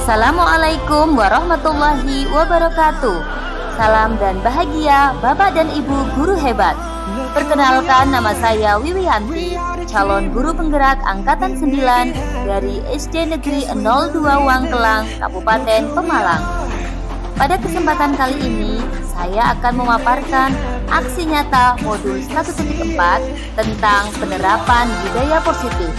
Assalamualaikum warahmatullahi wabarakatuh. Salam dan bahagia Bapak dan Ibu guru hebat. Perkenalkan, nama saya Wiwiyanti, calon guru penggerak angkatan 9 dari SD Negeri 02 Wangkelang, Kabupaten Pemalang. Pada kesempatan kali ini, saya akan memaparkan aksi nyata modul 1.4 tentang penerapan budaya positif.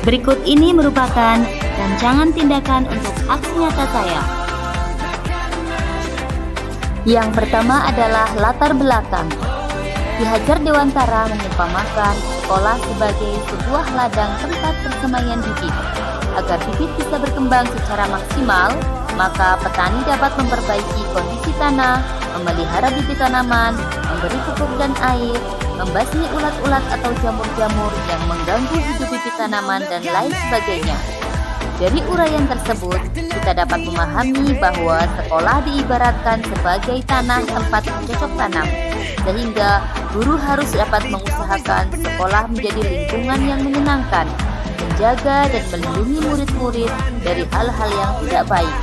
Berikut ini merupakan rancangan tindakan untuk aksi nyata saya. Yang pertama adalah latar belakang. Ki Hajar Dewantara mengumpamakan sekolah sebagai sebuah ladang tempat persemaian bibit. Agar bibit bisa berkembang secara maksimal, maka petani dapat memperbaiki kondisi tanah, memelihara bibit tanaman, memberi pupuk dan air, membasmi ulat-ulat atau jamur-jamur yang mengganggu hidup bibit tanaman, dan lain sebagainya. Dari uraian tersebut, kita dapat memahami bahwa sekolah diibaratkan sebagai tanah tempat bercocok tanam, sehingga guru harus dapat mengusahakan sekolah menjadi lingkungan yang menyenangkan, menjaga dan melindungi murid-murid dari hal-hal yang tidak baik.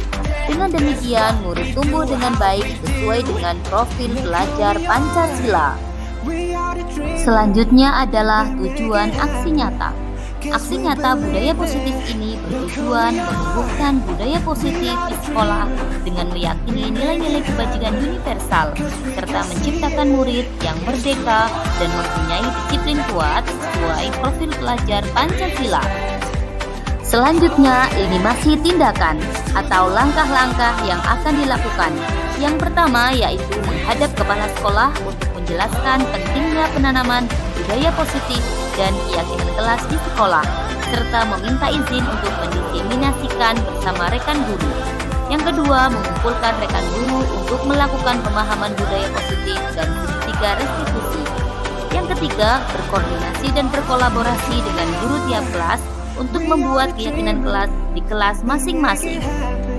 Dengan demikian, murid tumbuh dengan baik sesuai dengan profil belajar Pancasila. Selanjutnya adalah tujuan aksi nyata. Aksi nyata budaya positif ini bertujuan menumbuhkan budaya positif di sekolah dengan meyakini nilai-nilai kebajikan universal, serta menciptakan murid yang merdeka dan mempunyai disiplin kuat sesuai profil pelajar Pancasila. Selanjutnya, ini masih tindakan atau langkah-langkah yang akan dilakukan. Yang pertama yaitu menghadap kepala sekolah untuk menjelaskan pentingnya penanaman budaya positif dan keyakinan kelas di sekolah, serta meminta izin untuk mendiseminasikan bersama rekan guru. Yang kedua, mengumpulkan rekan guru untuk melakukan pemahaman budaya positif dan ketiga, restitusi. Yang ketiga, berkoordinasi dan berkolaborasi dengan guru tiap kelas untuk membuat keyakinan kelas di kelas masing-masing.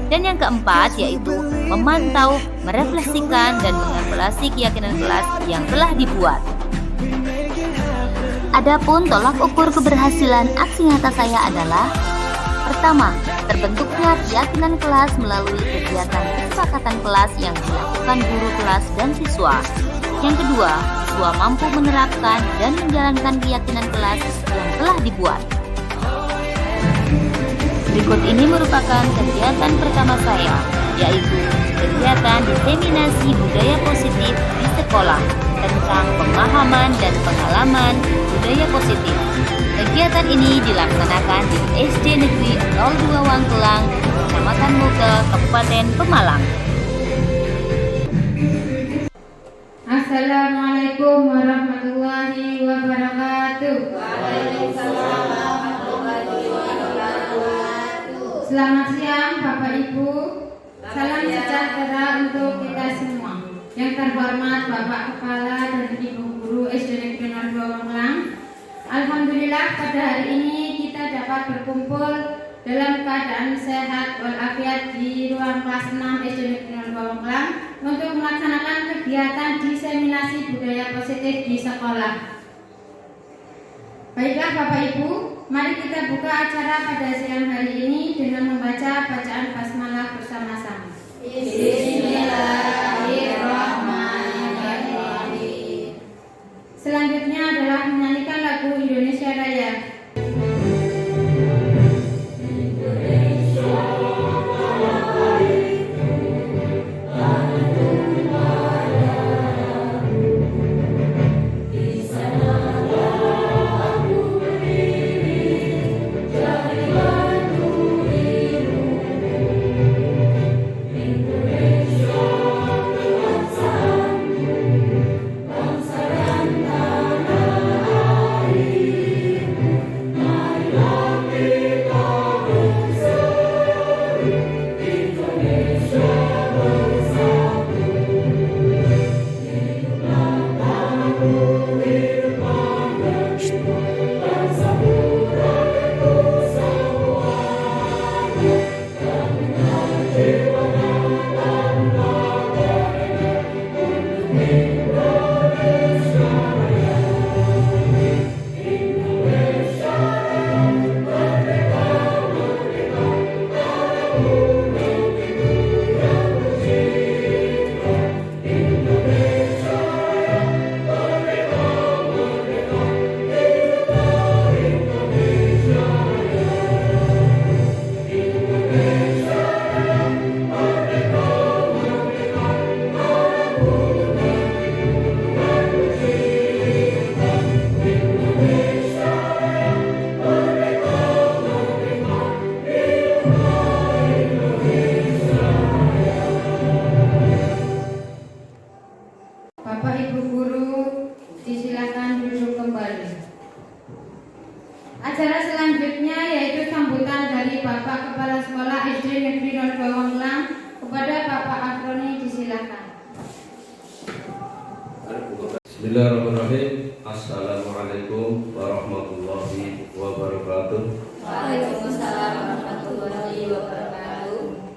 Dan yang keempat yaitu memantau, merefleksikan, dan mengevaluasi keyakinan kelas yang telah dibuat. Adapun tolak ukur keberhasilan aksi nyata saya adalah: pertama, terbentuknya keyakinan kelas melalui kegiatan kesepakatan kelas yang dilakukan guru kelas dan siswa. Yang kedua, siswa mampu menerapkan dan menjalankan keyakinan kelas yang telah dibuat. Berikut ini merupakan kegiatan pertama saya, yaitu kegiatan diseminasi budaya positif di sekolah tentang pemahaman dan pengalaman budaya positif. Kegiatan ini dilaksanakan di SD Negeri 02 Wangkelang, Kecamatan Muke, Kabupaten Pemalang. Assalamualaikum warahmatullahi wabarakatuh. Waalaikumsalam warahmatullahi wabarakatuh. Selamat siang Bapak Ibu. Salam sejahtera untuk kita semua. Yang terhormat Bapak Kepala dan Ibu Guru SD Negeri 02 Wangkelang. Alhamdulillah pada hari ini kita dapat berkumpul dalam keadaan sehat walafiat di ruang kelas 6 SD Negeri 02 Wangkelang untuk melaksanakan kegiatan diseminasi budaya positif di sekolah. Baiklah Bapak Ibu, mari kita buka acara pada siang hari ini dengan membaca bacaan basmalah bersama-sama. Bismillahirrahmanirrahim. Selanjutnya adalah menyanyikan lagu Indonesia Raya. Acara selanjutnya yaitu sambutan dari Bapak Kepala Sekolah SD Negeri 02 Wanglang kepada Bapak Afroni, disilakan. Bismillahirrahmanirrahim. Assalamualaikum warahmatullahi wabarakatuh. Waalaikumsalam warahmatullahi wabarakatuh.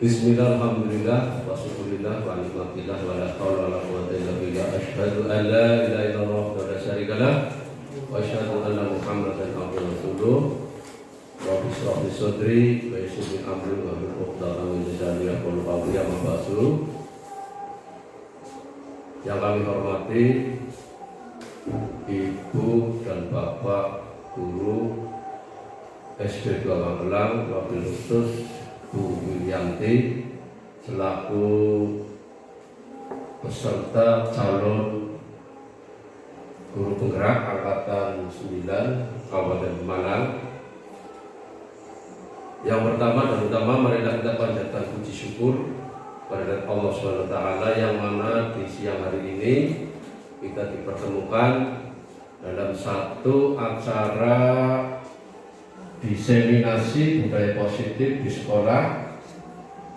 Bismillah, alhamdulillah, wa syukurillah, wa nikmatillah, wa la hawla wa la quwwata illa billah. Asyhadu an la ilaha illallah wa la syarika lah, wa asyhadu anna Muhammadan abduhu wa rasuluh. Rabbi shrah li sadri wa yassir li amri wa hlul 'uqdatam min lisani yafqahu qawli. Amma ba'du. Yang kami hormati Ibu dan Bapak Guru SD 2 Magelang, wabil khusus Bu Wiyanti selaku peserta calon guru penggerak angkatan 9 Kabupaten Malang. Yang pertama dan utama, marilah kita panjatkan puji syukur kepada Allah SWT yang mana di siang hari ini kita dipertemukan dalam satu acara diseminasi budaya positif di sekolah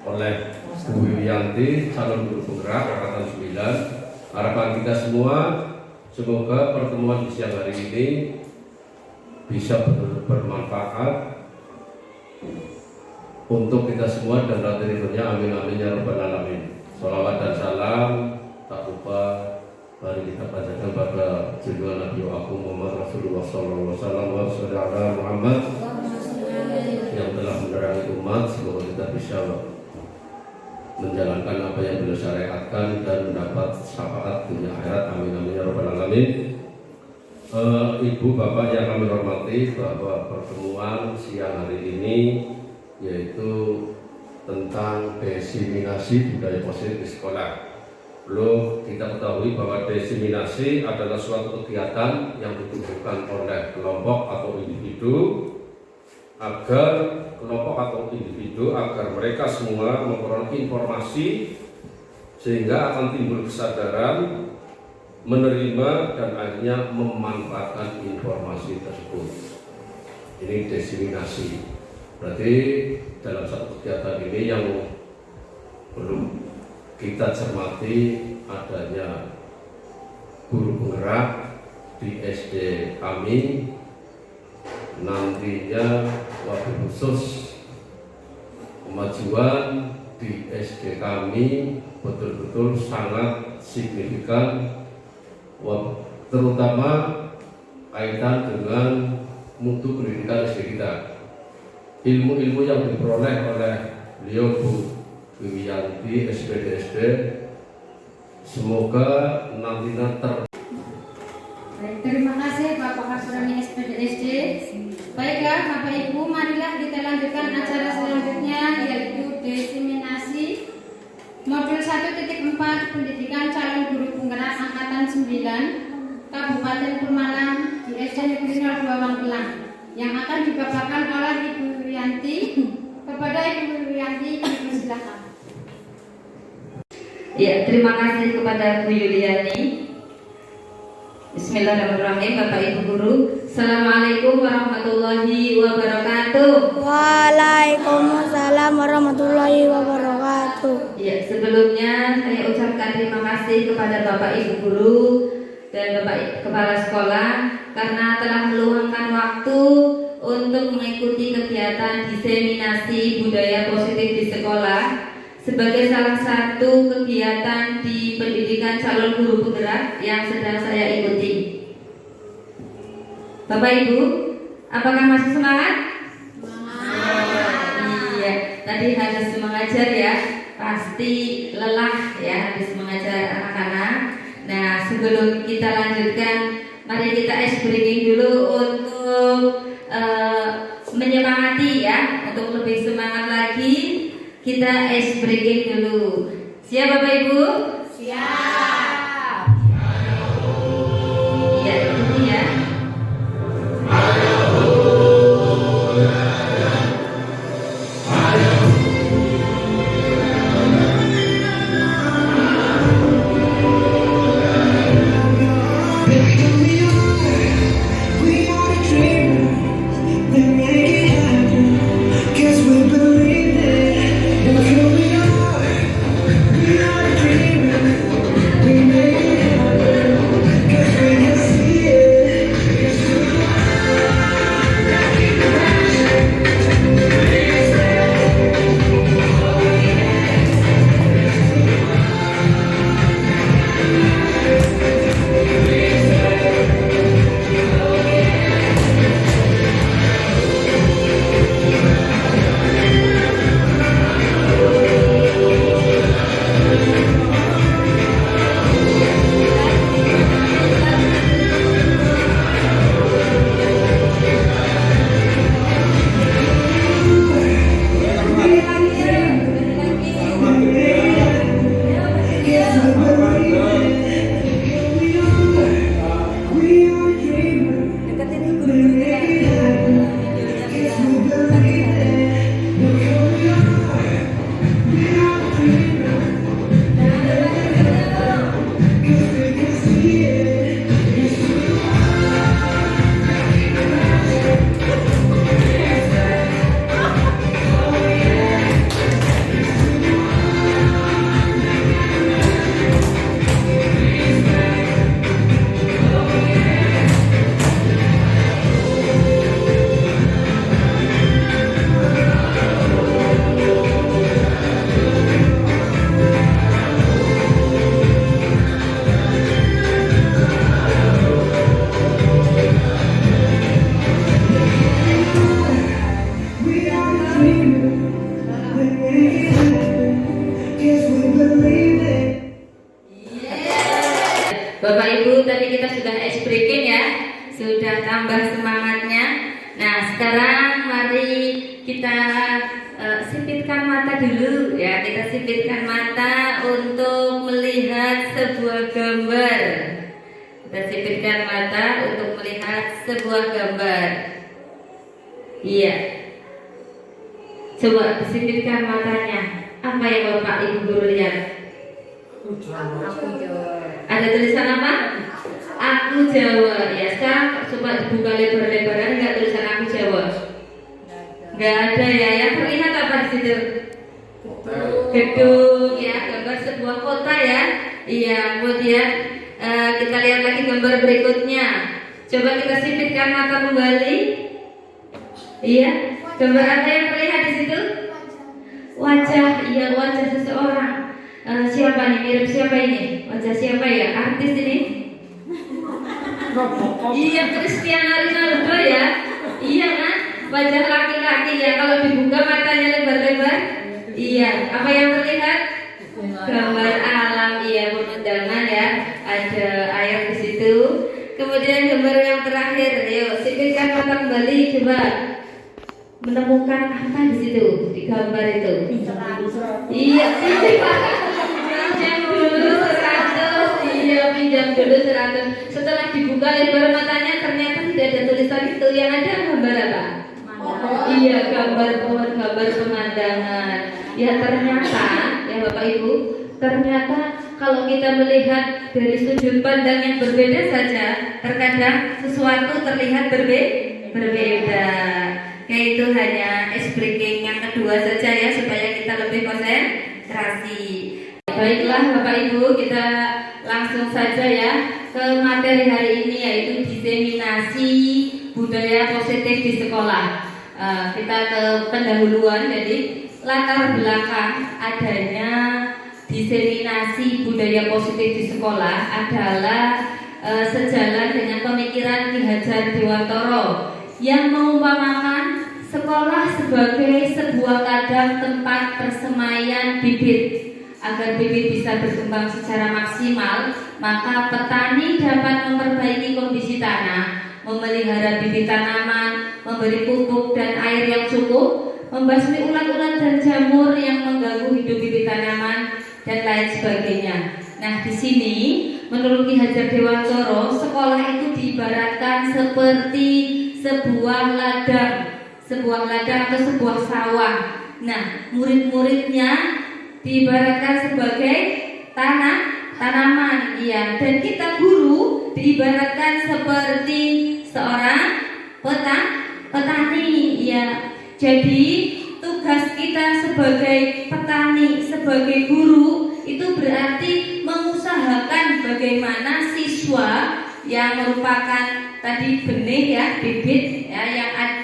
oleh Bu Wiyanti, calon guru penggerak angkatan 9. Harapan kita semua, semoga pertemuan di siang hari ini bisa betul-betul bermanfaat untuk kita semua dan hadirin dunia. Amin amin ya rabbal alamin. Sholawat dan salam tak lupa mari kita panjatkan pada junjungan Nabi Agung Muhammad Rasulullah sallallahu alaihi wasallam Muhammad yang telah menerangi umat. Semoga kita bisa menjalankan apa yang beliau syariatkan dan mendapat syafaat dunia akhirat. Amin amin ya rabbal alamin. Ibu bapak yang kami hormati, bahwa pertemuan siang hari ini yaitu tentang diseminasi budaya positif di sekolah. Belum kita ketahui bahwa diseminasi adalah suatu kegiatan yang ditujukan oleh kelompok atau individu agar mereka semua memperoleh informasi sehingga akan timbul kesadaran menerima dan akhirnya memanfaatkan informasi tersebut. Ini diseminasi. Berarti dalam satu kegiatan ini yang belum kita cermati adanya guru penggerak di SD kami, nantinya wabil khusus kemajuan di SD kami betul-betul sangat signifikan, terutama kaitan dengan mutu pendidikan SD kita. Ilmu-ilmu yang diperoleh oleh beliau Bu Wiyanti SPD semoga nantinya Baik, terima kasih Bapak Afroni SPD. Baiklah Bapak Ibu, marilah kita lanjutkan acara selanjutnya yaitu diseminasi modul 1.4 pendidikan calon guru penggerak angkatan 9 Kabupaten Pemalang di SD Negeri 02 Magelang yang akan dibacakan oleh Ibu Wiyanti. Kepada Ibu Wiyanti, silakan. Ya, terima kasih kepada Bu Yuliani. Bismillahirrahmanirrahim. Bapak Ibu Guru, Assalamualaikum warahmatullahi wabarakatuh. Waalaikumsalam warahmatullahi wabarakatuh. Ya, sebelumnya saya ucapkan terima kasih kepada Bapak Ibu Guru dan Bapak Kepala Sekolah karena telah meluangkan waktu untuk mengikuti kegiatan diseminasi budaya positif di sekolah sebagai salah satu kegiatan di pendidikan calon guru penggerak yang sedang saya ikuti. Bapak Ibu, apakah masih semangat? Iya, tadi habis mengajar ya, pasti lelah ya habis mengajar anak-anak. Nah, sebelum kita lanjutkan, mari kita ice breaking dulu untuk menyemangati ya, untuk lebih semangat lagi. Kita ice breaking dulu. Siap Bapak Ibu? Siap. Ya, ini ya. We are dreaming. sudah tambah semangatnya. Nah, sekarang mari kita sipitkan mata dulu ya. Kita sipitkan mata untuk melihat sebuah gambar. Kita sipitkan mata untuk melihat sebuah gambar. Iya. Coba sipitkan matanya. Apa yang Bapak Ibu guru lihat? Ada tulisan apa? Aku Jawa. Ya, sekarang coba dibuka lebar-lebaran. Enggak tulisan aku Jawa? Enggak ada ya. Yang terlihat apa di situ? Gedung ya, gambar sebuah kota ya. Iya, kemudian kita lihat lagi gambar berikutnya. Coba kita sipitkan mata kembali. Iya, gambar apa yang terlihat di situ? Wajah, iya wajah seseorang. Siapa nih? Mirip siapa ini? Wajah siapa ya? Artis ini? Iya, Cristiano Ronaldo ya. Iya kan? Wajah laki-laki ya. Kalau dibuka matanya lebar-lebar. Iya. Apa yang terlihat? Gambar alam. Iya, pemandangan ya. Ada air di situ. Kemudian gambar yang terakhir. Ayo, sipitkan mata kembali. Coba menemukan apa di situ di gambar itu? Iya, pinjam dulu 100. Iya, pinjam dulu 100. Setelah dibuka lebar matanya ternyata tidak ada tulisan itu. Yang ada gambar apa? Iya, gambar pohon, gambar pemandangan. Ya ternyata, ya Bapak Ibu, ternyata kalau kita melihat dari sudut pandang yang berbeda saja, terkadang sesuatu terlihat berbeda. Kayak itu hanya ice breaking yang kedua saja ya, supaya kita lebih konsentrasi. Baiklah Bapak Ibu, kita langsung saja ya ke materi hari ini, yaitu diseminasi budaya positif di sekolah. Kita ke pendahuluan, jadi latar belakang adanya diseminasi budaya positif di sekolah adalah sejalan dengan pemikiran Ki Hajar Dewantara yang mengumpamakan sekolah sebagai sebuah ladang tempat persemaian bibit. Agar bibit bisa berkembang secara maksimal, maka petani dapat memperbaiki kondisi tanah, memelihara bibit tanaman, memberi pupuk dan air yang cukup, membasmi ulat-ulat dan jamur yang mengganggu hidup bibit tanaman, dan lain sebagainya. Nah, di sini menurut Ki Hajar Dewantara, sekolah itu diibaratkan seperti sebuah ladang atau sebuah sawah. Nah, murid-muridnya diibaratkan sebagai tanaman, ya. Dan kita guru diibaratkan seperti seorang petani, ya. Jadi tugas kita sebagai petani, sebagai guru itu berarti mengusahakan bagaimana siswa yang merupakan tadi benih ya, bibit ya,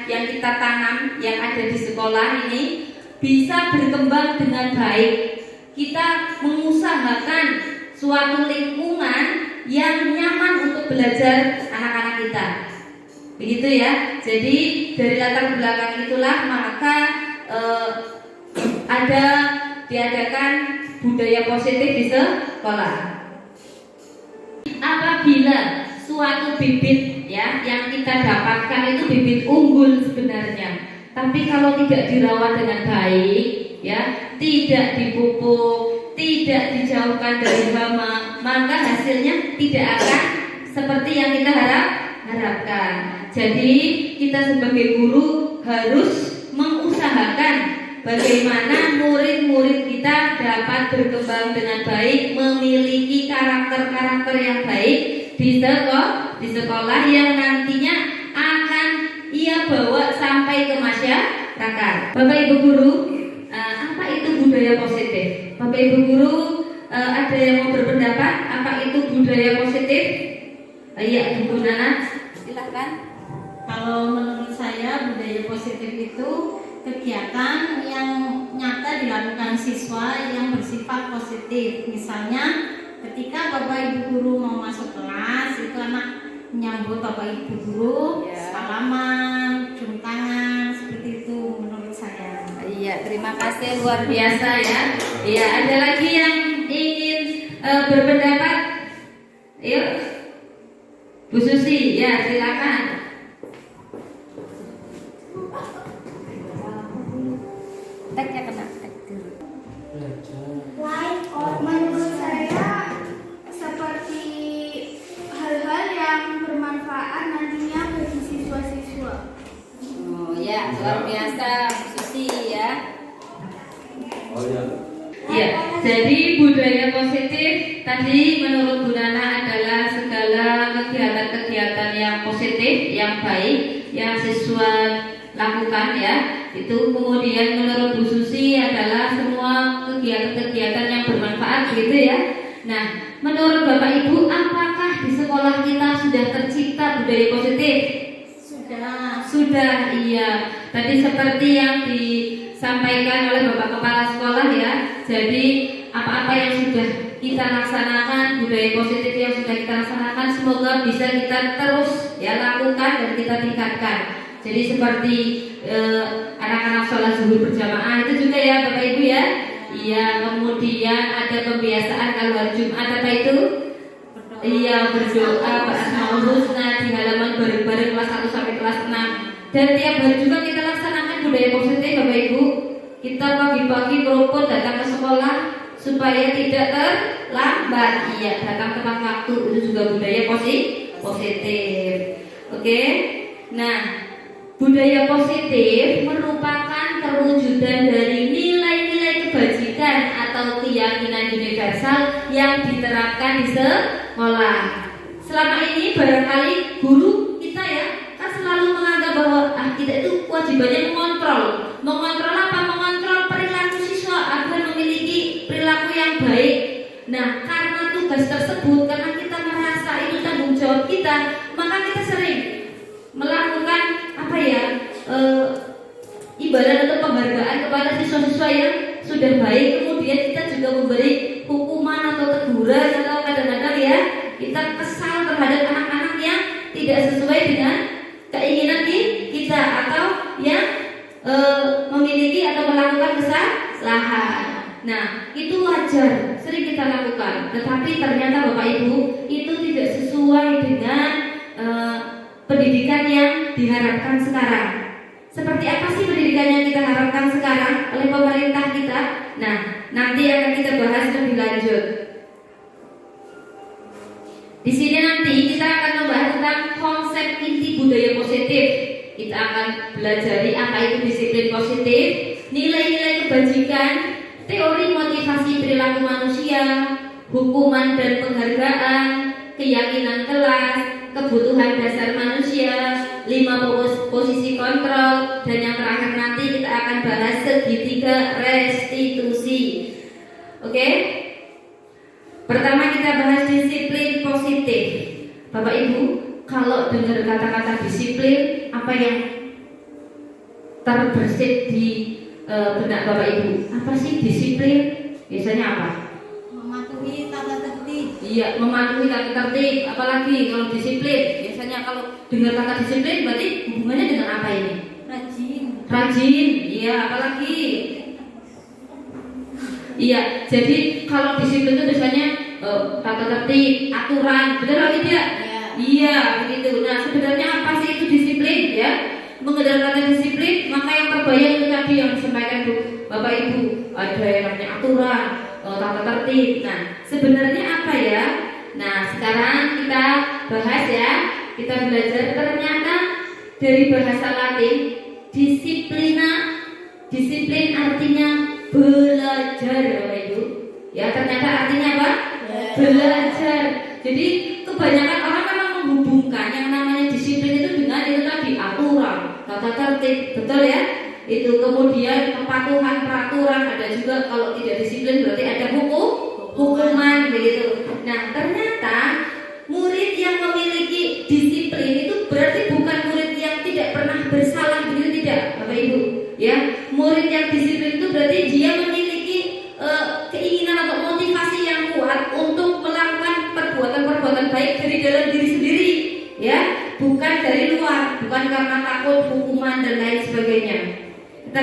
yang kita tanam yang ada di sekolah ini bisa berkembang dengan baik. Kita mengusahakan suatu lingkungan yang nyaman untuk belajar anak-anak kita. Begitu ya. Jadi dari latar belakang itulah maka diadakan budaya positif di sekolah. Apabila suatu bibit ya yang kita dapatkan itu bibit unggul sebenarnya, tapi kalau tidak dirawat dengan baik, ya, tidak dipupuk, tidak dijauhkan dari hama, maka hasilnya tidak akan seperti yang kita harapkan. Jadi kita sebagai guru harus mengusahakan bagaimana murid-murid kita dapat berkembang dengan baik, memiliki karakter-karakter yang baik di sekolah yang nantinya akan ia bawa sampai ke masyarakat. Bapak Ibu guru, apa itu budaya positif? Bapak Ibu guru, ada yang mau berpendapat apa itu budaya positif? Iya, Ibu Nana, silakan. Kalau menurut saya budaya positif itu kegiatan yang nyata dilakukan siswa yang bersifat positif. Misalnya ketika Bapak Ibu guru mau masuk kelas, itu anak menyambut Bapak Ibu guru, salaman, cium tangan, seperti itu menurut saya. Iya, terima kasih, luar biasa ya. Iya, ada lagi yang ingin berpendapat? Yuk, Bu Susi Ya, silakan. Tagnya kena tag dulu. Menurut saya seperti hal-hal yang bermanfaat nantinya bagi siswa-siswa. Oh ya, luar biasa Susi ya. Oh ya. Ya, jadi budaya positif tadi menurut Bu Nana adalah segala kegiatan-kegiatan yang positif, yang baik, yang siswa lakukan ya. Itu kemudian menurut Bu Susi adalah semua kegiatan-kegiatan yang bermanfaat gitu ya. Nah, menurut Bapak Ibu, apakah di sekolah kita sudah tercipta budaya positif? Sudah, iya. Tadi seperti yang disampaikan oleh Bapak Kepala Sekolah ya. Jadi apa-apa yang sudah kita laksanakan, budaya positif yang sudah kita laksanakan, semoga bisa kita terus ya lakukan dan kita tingkatkan. Jadi seperti anak-anak sholat zuhur berjamaah itu juga ya Bapak Ibu ya. Iya, kemudian ada pembiasaan kalau hari Jumat apa itu? Iya, berdoa berasmaul husna di halaman bareng-bareng kelas 1 sampai kelas 6. Dan tiap hari juga kita laksanakan budaya positif Bapak Ibu. Kita pagi-pagi berumput datang ke sekolah supaya tidak terlambat. Iya, datang tepat waktu itu juga budaya positif. Oke. Nah, budaya positif merupakan perwujudan dari nilai-nilai kebajikan atau keyakinan universal yang diterapkan di sekolah. Selama ini barangkali guru kita ya kan selalu menganggap bahwa kita itu kewajibannya mengontrol apa? Mengontrol perilaku siswa agar memiliki perilaku yang baik. Nah, karena tugas tersebut, karena kita merasa itu tanggung jawab kita, maka kita sering melakukan apa ya? Ibarat atau penghargaan kepada siswa-siswa yang sudah baik. Kemudian kita juga memberi hukuman atau teguran atau kadang-kadang ya kita kesal terhadap anak-anak yang tidak sesuai dengan keinginan kita atau yang memiliki atau melakukan kesalahan. Nah, itu wajar, sering kita lakukan. Tetapi ternyata Bapak Ibu itu tidak sesuai dengan pendidikan yang diharapkan sekarang. Seperti apa sih pendidikan yang kita harapkan sekarang oleh pemerintah kita? Nah, nanti akan kita bahas lebih lanjut. Di sini nanti kita akan membahas tentang konsep inti budaya positif. Kita akan belajar apa itu disiplin positif, nilai-nilai kebajikan, teori motivasi perilaku manusia, hukuman dan penghargaan, keyakinan kelas, kebutuhan dasar manusia, 5 posisi kontrol, dan yang terakhir nanti kita akan bahas segitiga restitusi. Oke? Pertama kita bahas disiplin positif. Bapak Ibu, kalau dengar kata-kata disiplin, apa yang terbersit di benak Bapak Ibu? Apa sih disiplin? Biasanya apa? Mematuhi tata tertib. Iya, mematuhi tata tertib. Apalagi kalau disiplin, biasanya kalau dengar kata disiplin berarti hubungannya dengan apa ini? Rajin. Iya, apalagi? Iya, jadi kalau disiplin itu biasanya tata tertib, aturan, benar atau tidak? Iya, begitu. Nah, sebenarnya apa sih itu disiplin ya? Mengenal kata disiplin, maka yang terbayang itu tadi yang disampaikan Bapak Ibu, ada yang namanya aturan, tata tertib. Nah, sebenarnya apa ya? Nah, sekarang kita bahas ya. Kita belajar ternyata dari bahasa Latin disiplin artinya belajar, Bapak Ibu. Ya, ternyata artinya apa? Belajar. Jadi kebanyakan orang memang menghubungkan yang namanya disiplin itu dengan itu tadi aturan, tata tertib, betul ya? Itu kemudian kepatuhan peraturan, ada juga kalau tidak disiplin berarti ada hukuman begitu. Nah, ternyata murid yang memiliki disiplin itu berarti bukan murid yang tidak pernah bersalah, begitu tidak, Bapak Ibu? Ya, murid yang disiplin itu berarti dia memiliki keinginan atau motivasi yang kuat untuk melakukan perbuatan-perbuatan baik dari dalam diri sendiri, ya, bukan dari luar, bukan karena takut hukuman dan lain sebagainya. Kita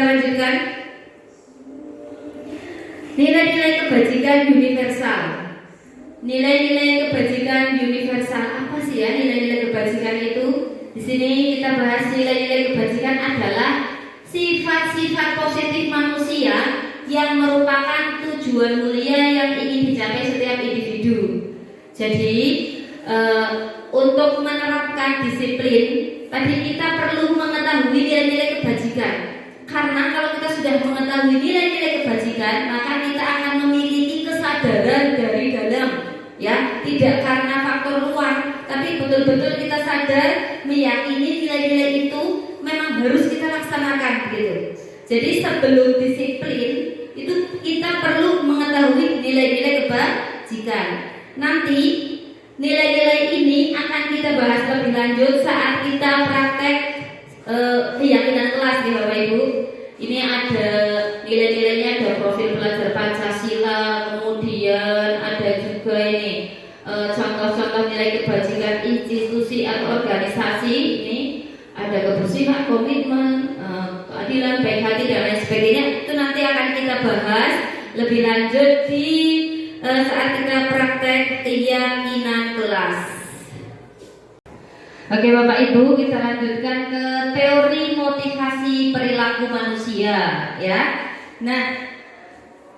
lanjutkan. Nilai-nilai kebajikan universal. nilai-nilai kebajikan universal. Apa sih ya nilai-nilai kebajikan itu? Di sini kita bahas nilai-nilai kebajikan adalah sifat-sifat positif manusia yang merupakan tujuan mulia yang ingin dicapai setiap individu. Jadi untuk menerapkan disiplin, tadi kita perlu mengetahui nilai-nilai kebajikan. Karena kalau kita sudah mengetahui nilai-nilai kebajikan, maka kita akan memiliki kesadaran dari dalam, ya, tidak karena faktor luar, tapi betul-betul kita sadar meyakini nilai-nilai itu memang harus kita laksanakan, gitu. Jadi sebelum disiplin itu kita perlu mengetahui nilai-nilai kebajikan. Nanti nilai-nilai ini akan kita bahas lebih lanjut saat kita praktek keyakinan kelas di Bapak Ibu. Ini ada nilai-nilainya, ada profil belajar Pancasila, kemudian ada juga ini contoh-contoh nilai kebajikan institusi atau organisasi. Ini ada kebersihan, komitmen, keadilan, baik hati dan lain sebagainya. Itu nanti akan kita bahas lebih lanjut di saat kita praktek keyakinan kelas. Oke Bapak Ibu, kita lanjutkan ke teori motivasi perilaku manusia, ya. Nah,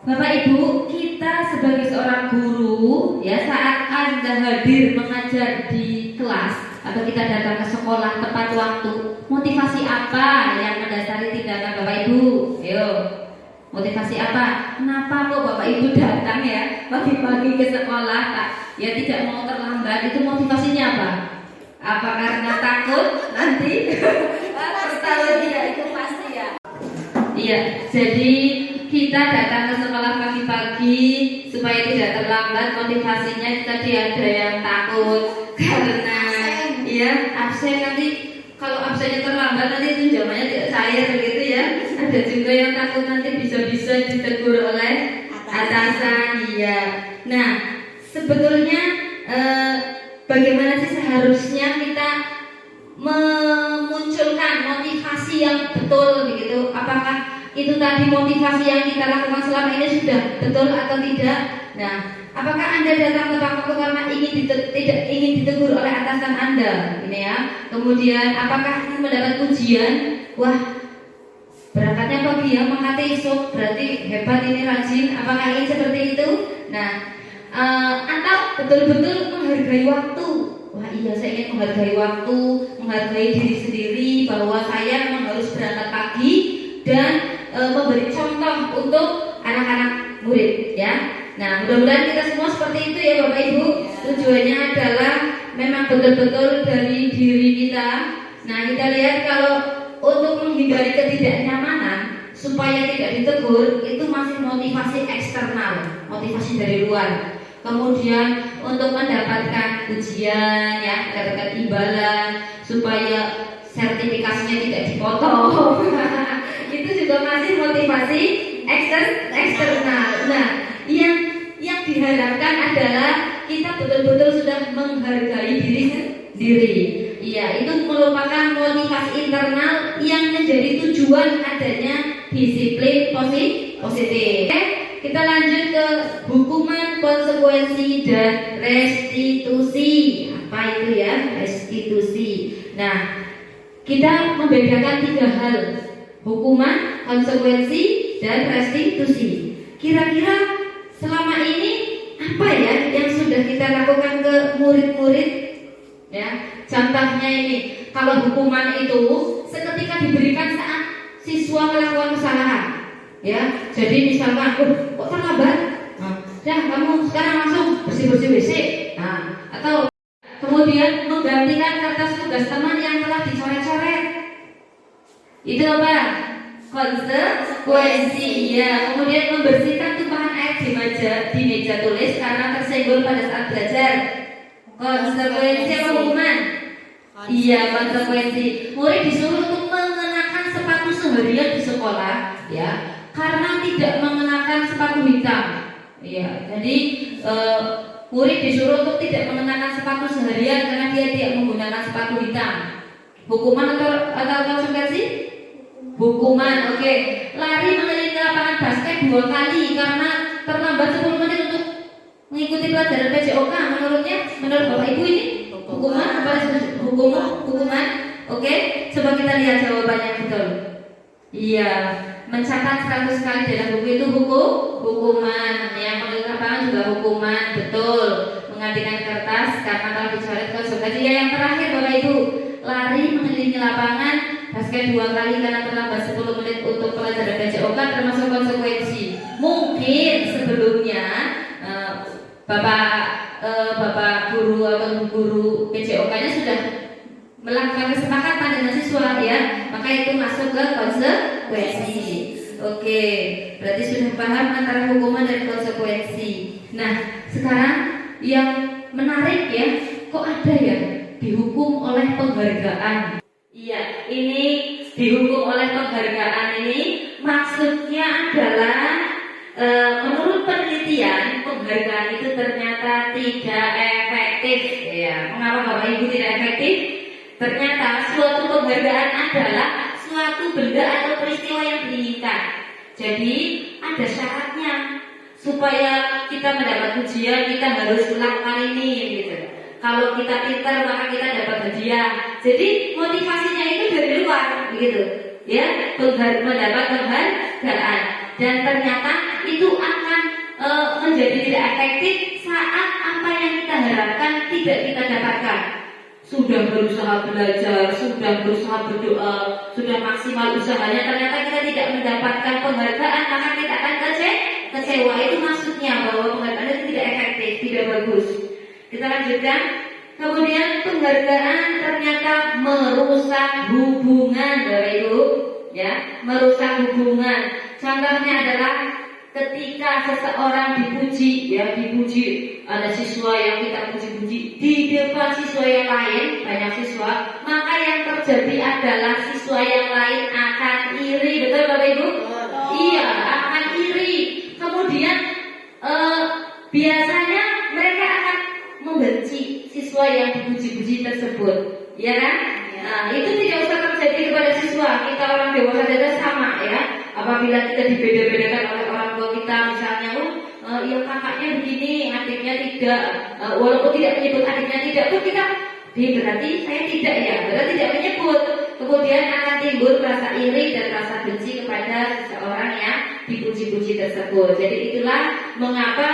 Bapak Ibu, kita sebagai seorang guru, ya, saat Anda hadir mengajar di kelas atau kita datang ke sekolah tepat waktu, motivasi apa yang mendasari tindakan Bapak Ibu? Ayo, motivasi apa? Kenapa kok Bapak Ibu datang ya pagi-pagi ke sekolah, ya tidak mau terlambat? Itu motivasinya apa? Apa karena takut nanti? Tahu tidak, itu pasti ya. Iya, jadi kita datang ke sekolah pagi-pagi supaya tidak terlambat. Motivasinya tadi ada yang takut karena ya absen, nanti kalau absennya terlambat nanti tunjangannya tidak cair begitu ya. Ada juga yang takut nanti bisa-bisa ditegur oleh atasan. Iya. Nah, sebetulnya bagaimana sih seharusnya kita memunculkan motivasi yang betul begitu? Apakah itu tadi motivasi yang kita lakukan selama ini sudah betul atau tidak? Nah, apakah Anda datang tepat waktu karena tidak ingin ditegur oleh atasan Anda? Ini ya. Kemudian apakah ingin mendapat pujian? Wah, berangkatnya pagi ya, menghati esok, berarti hebat ini, rajin. Apakah ingin seperti itu? Nah, atau betul-betul menghargai waktu. Wah iya, saya ingin menghargai waktu, menghargai diri sendiri bahwa saya memang harus berangkat pagi dan memberi contoh untuk anak-anak murid, ya. Nah, mudah-mudahan kita semua seperti itu ya Bapak Ibu. Tujuannya adalah memang betul-betul dari diri kita. Nah, kita lihat kalau untuk menghindari ketidaknyamanan supaya tidak ditegur, itu masih motivasi eksternal, motivasi dari luar. Kemudian untuk mendapatkan ujian, ya, mendapatkan imbalan supaya sertifikasinya tidak dipotong. Itu juga masih motivasi eksternal. Nah, yang diharapkan adalah kita betul-betul sudah menghargai diri sendiri. Iya, itu merupakan motivasi internal yang menjadi tujuan adanya disiplin positif. Oke, kita lanjut ke hukuman, konsekuensi, dan restitusi. Apa itu ya restitusi? Nah, kita membedakan 3 hal: hukuman, konsekuensi, dan restitusi. Kira-kira selama ini apa ya yang sudah kita lakukan ke murid-murid? Ya, contohnya ini, kalau hukuman itu seketika diberikan saat siswa melakukan kesalahan, ya. Jadi misalkan, kok terlambat? Ya, kamu sekarang langsung bersih-bersih WC. Nah, atau kemudian menggantikan kertas tugas teman yang telah dicoret-coret. Itu apa? Konsekuensi, ya. Kemudian membersihkan tumpahan air di meja tulis karena tersenggol pada saat belajar. Konsekuensi apa hukuman? Iya, konsekuensi. Murid disuruh untuk mengenakan sepatu seharian di sekolah, ya, karena tidak mengenakan sepatu hitam. Iya, jadi murid disuruh untuk tidak mengenakan sepatu seharian karena dia tidak menggunakan sepatu hitam. Hukuman atau konsekuensi? Hukuman, oke. Lari mengelilingi lapangan basket 2 kali karena terlambat 10 menit untuk mengikuti pelajaran PJOK menurut Bapak Ibu ini hukuman apa? Hukuman. Oke, coba kita lihat jawabannya yang betul. Iya, mencatat 100 kali dalam buku itu hukuman. Yang menulis lapangan juga hukuman, betul. Menggantikan kertas karena telah dicoret konsekuensi. Ya, yang terakhir Bapak Ibu, lari mengelilingi lapangan basket 2 kali karena terlambat 10 menit untuk pelajaran PJOK termasuk konsekuensi. Mungkin sebelumnya Bapak guru atau guru PJOK-nya sudah melakukan kesepakatan dengan siswa ya, maka itu masuk ke konsekuensi. Oke, berarti sudah paham antara hukuman dan konsekuensi. Nah, sekarang yang menarik ya, kok ada ya dihukum oleh penghargaan? Iya, ini dihukum oleh penghargaan ini maksudnya adalah menurut penelitian penghargaan itu ternyata tidak efektif. Ya, mengapa Bapak Ibu tidak efektif? Ternyata suatu penghargaan adalah suatu benda atau peristiwa yang diinginkan. Jadi ada syaratnya supaya kita mendapat ujian kita harus melakukan ini gitu. Kalau kita pintar maka kita dapat hadiah. Jadi motivasinya itu dari luar begitu. Ya, mendapat penghargaan dan ternyata itu akan menjadi tidak efektif saat apa yang kita harapkan tidak kita dapatkan. Sudah berusaha belajar, sudah berusaha berdoa, sudah maksimal usahanya, ternyata kita tidak mendapatkan penghargaan, maka kita akan kecewa. Itu maksudnya bahwa penghargaan itu tidak efektif, tidak bagus. Kita lanjutkan. Kemudian penghargaan ternyata merusak hubungan, Bapak Ibu, ya, merusak hubungan. Contohnya adalah ketika seseorang dipuji, ya, ada siswa yang kita puji-puji di depan siswa yang lain, banyak siswa, maka yang terjadi adalah siswa yang lain akan iri, betul Bapak Ibu? Iya, akan iri. Kemudian biasanya mereka akan membenci siswa yang dipuji-puji tersebut, ya kan? Nah, itu tidak usah terjadi kepada siswa. Kita orang dewasa saja sama, ya. Apabila kita dibeda-bedakan oleh orang tua kita, misalnya, ya kakaknya begini, adiknya tidak, walaupun tidak menyebut adiknya tidak, tuh kita berarti saya tidak ya, berarti tidak menyebut. Kemudian akan timbul rasa iri dan rasa benci kepada seseorang yang dipuji-puji tersebut. Jadi itulah mengapa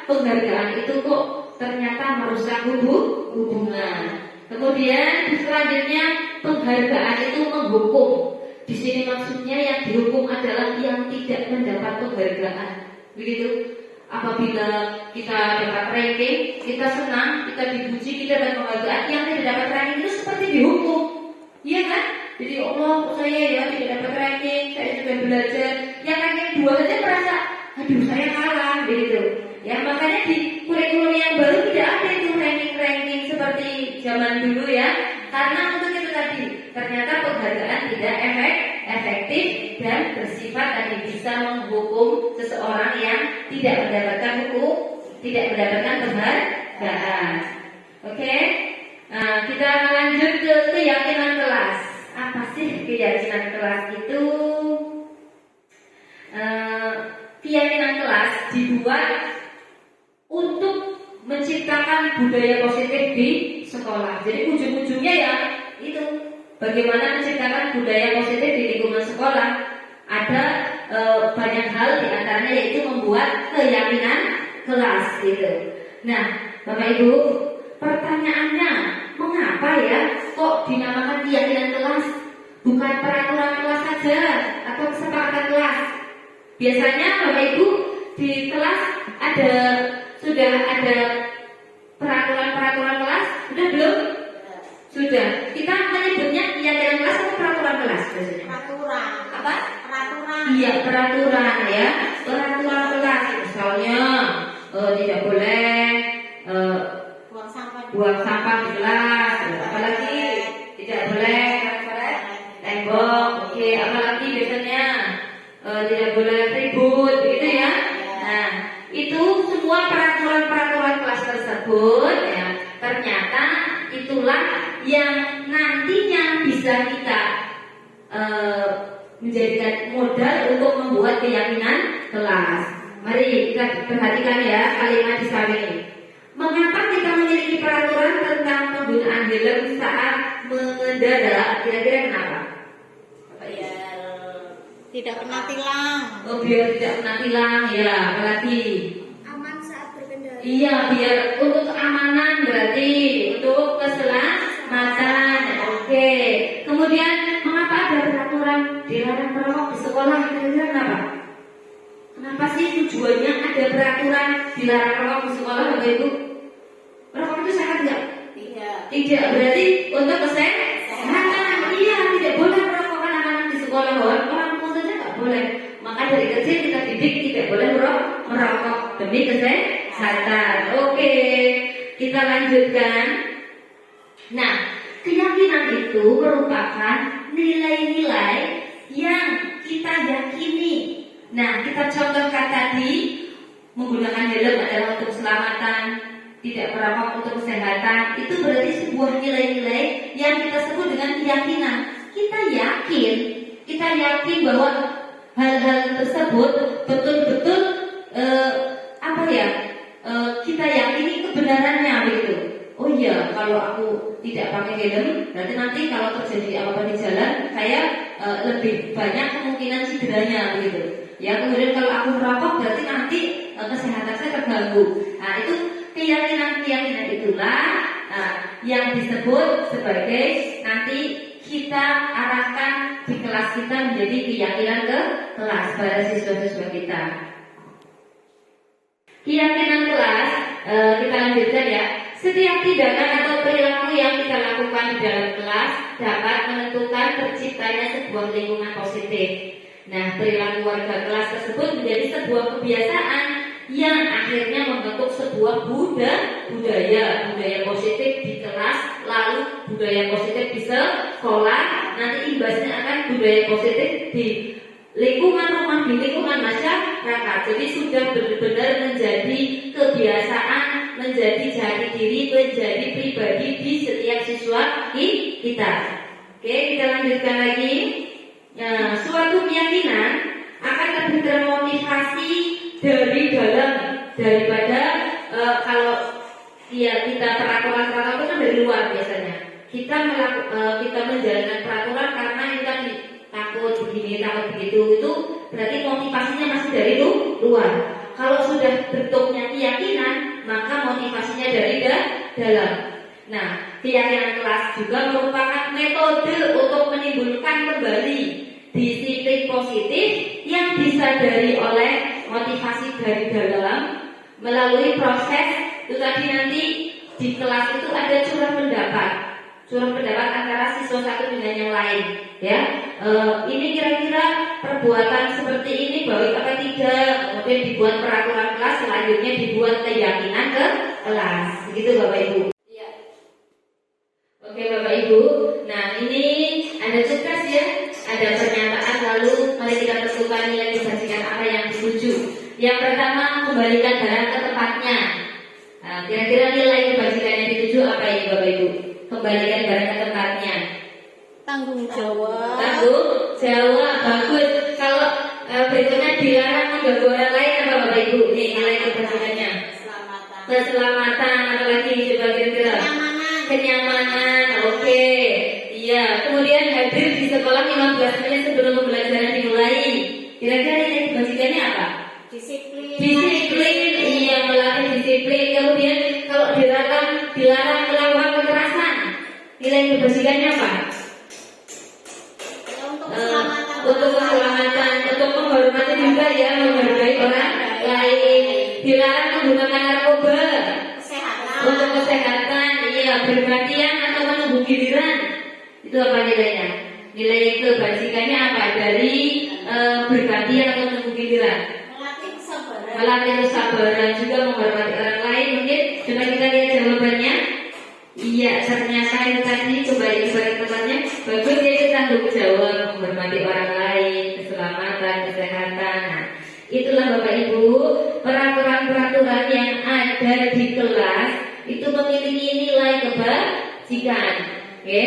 penghargaan itu kok ternyata merusak hubungan. Kemudian selanjutnya penghargaan itu menghukum. Di sini maksudnya yang dihukum adalah yang tidak mendapat penghargaan. Begitu. Apabila kita dapat ranking, kita senang, kita dipuji, kita dapat penghargaan. Yang tidak dapat ranking itu seperti dihukum, iya kan? Jadi Allah, saya ya tidak dapat ranking, saya sudah belajar. Yang ranking 2 saja merasa, aduh saya kalah, begitu. Ya makanya di kurikulum yang baru tidak ada itu ranking-ranking seperti zaman dulu ya. Karena untuk itu tadi, ternyata penghargaan tidak efektif dan bersifat tadi bisa menghukum seseorang yang tidak mendapatkan penghargaan. Oke? Nah, kita lanjut ke keyakinan kelas. Apa sih keyakinan kelas itu? Keyakinan kelas dibuat untuk menciptakan budaya positif di sekolah. Jadi ujung-ujungnya ya itu bagaimana menciptakan budaya positif di lingkungan sekolah. Ada banyak hal diantaranya yaitu membuat keyakinan kelas gitu. Nah, Bapak Ibu, pertanyaannya mengapa ya kok dinamakan keyakinan kelas, bukan peraturan kelas saja atau kesepakatan kelas? Biasanya Bapak Ibu di kelas sudah ada peraturan kelas, sudah belum? Sudah. Kita menyebutnya keyakinan kelas atau peraturan kelas biasanya? Peraturan. Apa? Peraturan. Iya, peraturan ya. Peraturan kelas. Misalnya tidak boleh buang sampah di kelas. Apalagi tidak boleh tembok. Oke, apalagi biasanya tidak boleh ribut, gitu ya. Nah, itu semua peraturan kelas tersebut ya, ternyata itulah yang nantinya bisa kita menjadikan modal untuk membuat keyakinan kelas. Mari kita perhatikan ya kalimat di samping. Mengapa kita memiliki peraturan tentang penggunaan helm saat mengendarai? Kira-kira kenapa? Biar tidak kena tilang. Oh, biar tidak kena tilang ya, apalagi Aman saat berkendara. iya, biar untuk keamanan berarti untuk keselamatan. Oke. Kemudian mengapa ada peraturan dilarang merokok di sekolah? Kira-kira kenapa? Kenapa sih tujuannya ada peraturan dilarang merokok di sekolah, Bapak Ibu? Merokok itu sehat nggak? Tidak. Tidak, berarti untuk kesehatan. Iya, tidak boleh merokok anak-anak di sekolah. Orang tua saja nggak boleh. Maka dari kecil kita didik tidak boleh merokok demi kesehatan. Oke, kita lanjutkan. Nah, keyakinan itu merupakan nilai-nilai yang kita yakini. Nah, kita contohkan tadi, menggunakan helm adalah untuk keselamatan, tidak merokok untuk kesehatan. Itu berarti sebuah nilai-nilai yang kita sebut dengan keyakinan. Kita yakin bahwa hal-hal tersebut betul-betul kita yakini kebenarannya begitu. Oh iya, kalau aku tidak pakai helm, berarti nanti kalau terjadi apa-apa di jalan, saya lebih banyak kemungkinan cederanya begitu. Ya, kemudian kalau aku merokok, berarti nanti kesehatan saya terganggu. Nah, itu keyakinan itulah yang disebut sebagai nanti kita arahkan di kelas kita menjadi keyakinan ke kelas pada siswa-siswa kita. Keyakinan kelas, kita lanjutkan ya. Setiap tindakan atau perilaku yang kita lakukan di dalam kelas dapat menentukan terciptanya sebuah lingkungan positif. Nah, perilaku warga kelas tersebut menjadi sebuah kebiasaan yang akhirnya membentuk sebuah budaya positif di kelas, lalu budaya positif di sekolah, nanti imbasnya akan budaya positif di lingkungan rumah, di lingkungan masyarakat. Jadi sudah benar-benar menjadi kebiasaan, menjadi jati diri, menjadi pribadi di setiap siswa kita. Oke, kita lanjutkan lagi. Nah, suatu keyakinan akan lebih termotivasi dari dalam daripada kalau kita peraturan-peraturan itu kan dari luar biasanya. Kita menjalankan peraturan karena kita takut begini, takut begitu, itu berarti motivasinya masih dari luar. Kalau sudah bentuknya keyakinan, maka motivasinya dari dalam. Nah, keyakinan kelas juga merupakan metode untuk menimbulkan kembali disiplin positif yang disadari oleh motivasi dari dalam melalui proses itu tadi. Nanti di kelas itu ada curah pendapat antara siswa satu dengan yang lain ya. Ini kira-kira perbuatan seperti ini baik apa tidak, kemudian dibuat peraturan kelas, selanjutnya dibuat keyakinan ke kelas, begitu Bapak Ibu. Iya. Oke Bapak Ibu, nah ini ada tugas ya, ada pernyataan, lalu mari kita tentukan nilai kebajikan apa yang dituju. Yang pertama, kembalikan barang ke tempatnya. Nah, kira-kira nilai kebajikan yang dituju apa ini Bapak Ibu? Kembalikan barang ke tempatnya. Tanggung jawab. Tanggung jawab, bagus. Kalau berikutnya dilarang mengganggu orang lain apa Bapak Ibu? Ini nilai kebajikannya. Keselamatan, apa lagi coba kira-kira? Kenyamanan, oke. Iya, kemudian hadir di sekolah 15 menit sebelum pembelajaran dimulai. Kira-kira nilai kebajikannya apa? Disiplin, iya, melatih disiplin. Kemudian kalau dilarang melakukan kekerasan, nilai kebajikannya apa? Untuk keselamatan, untuk menghormati juga ya, menghargai orang lain. Dilarang menggunakan narkoba. Untuk kesehatan, iya, bergantian atau menunggu giliran. Itu apa nilainya? Nilai kebajikannya apa? Dari bergantian atau menunggu giliran. Melatih kesabaran, juga menghormati orang lain. Mungkin coba kita lihat jawabannya. Iya, ternyata itu tadi kembali kepada tempatnya. Bagus, yaitu tanggung jawab, menghormati orang lain, keselamatan, kesehatan. Nah, itulah Bapak Ibu, peraturan-peraturan yang ada di kelas itu memiliki nilai kebajikan. Oke,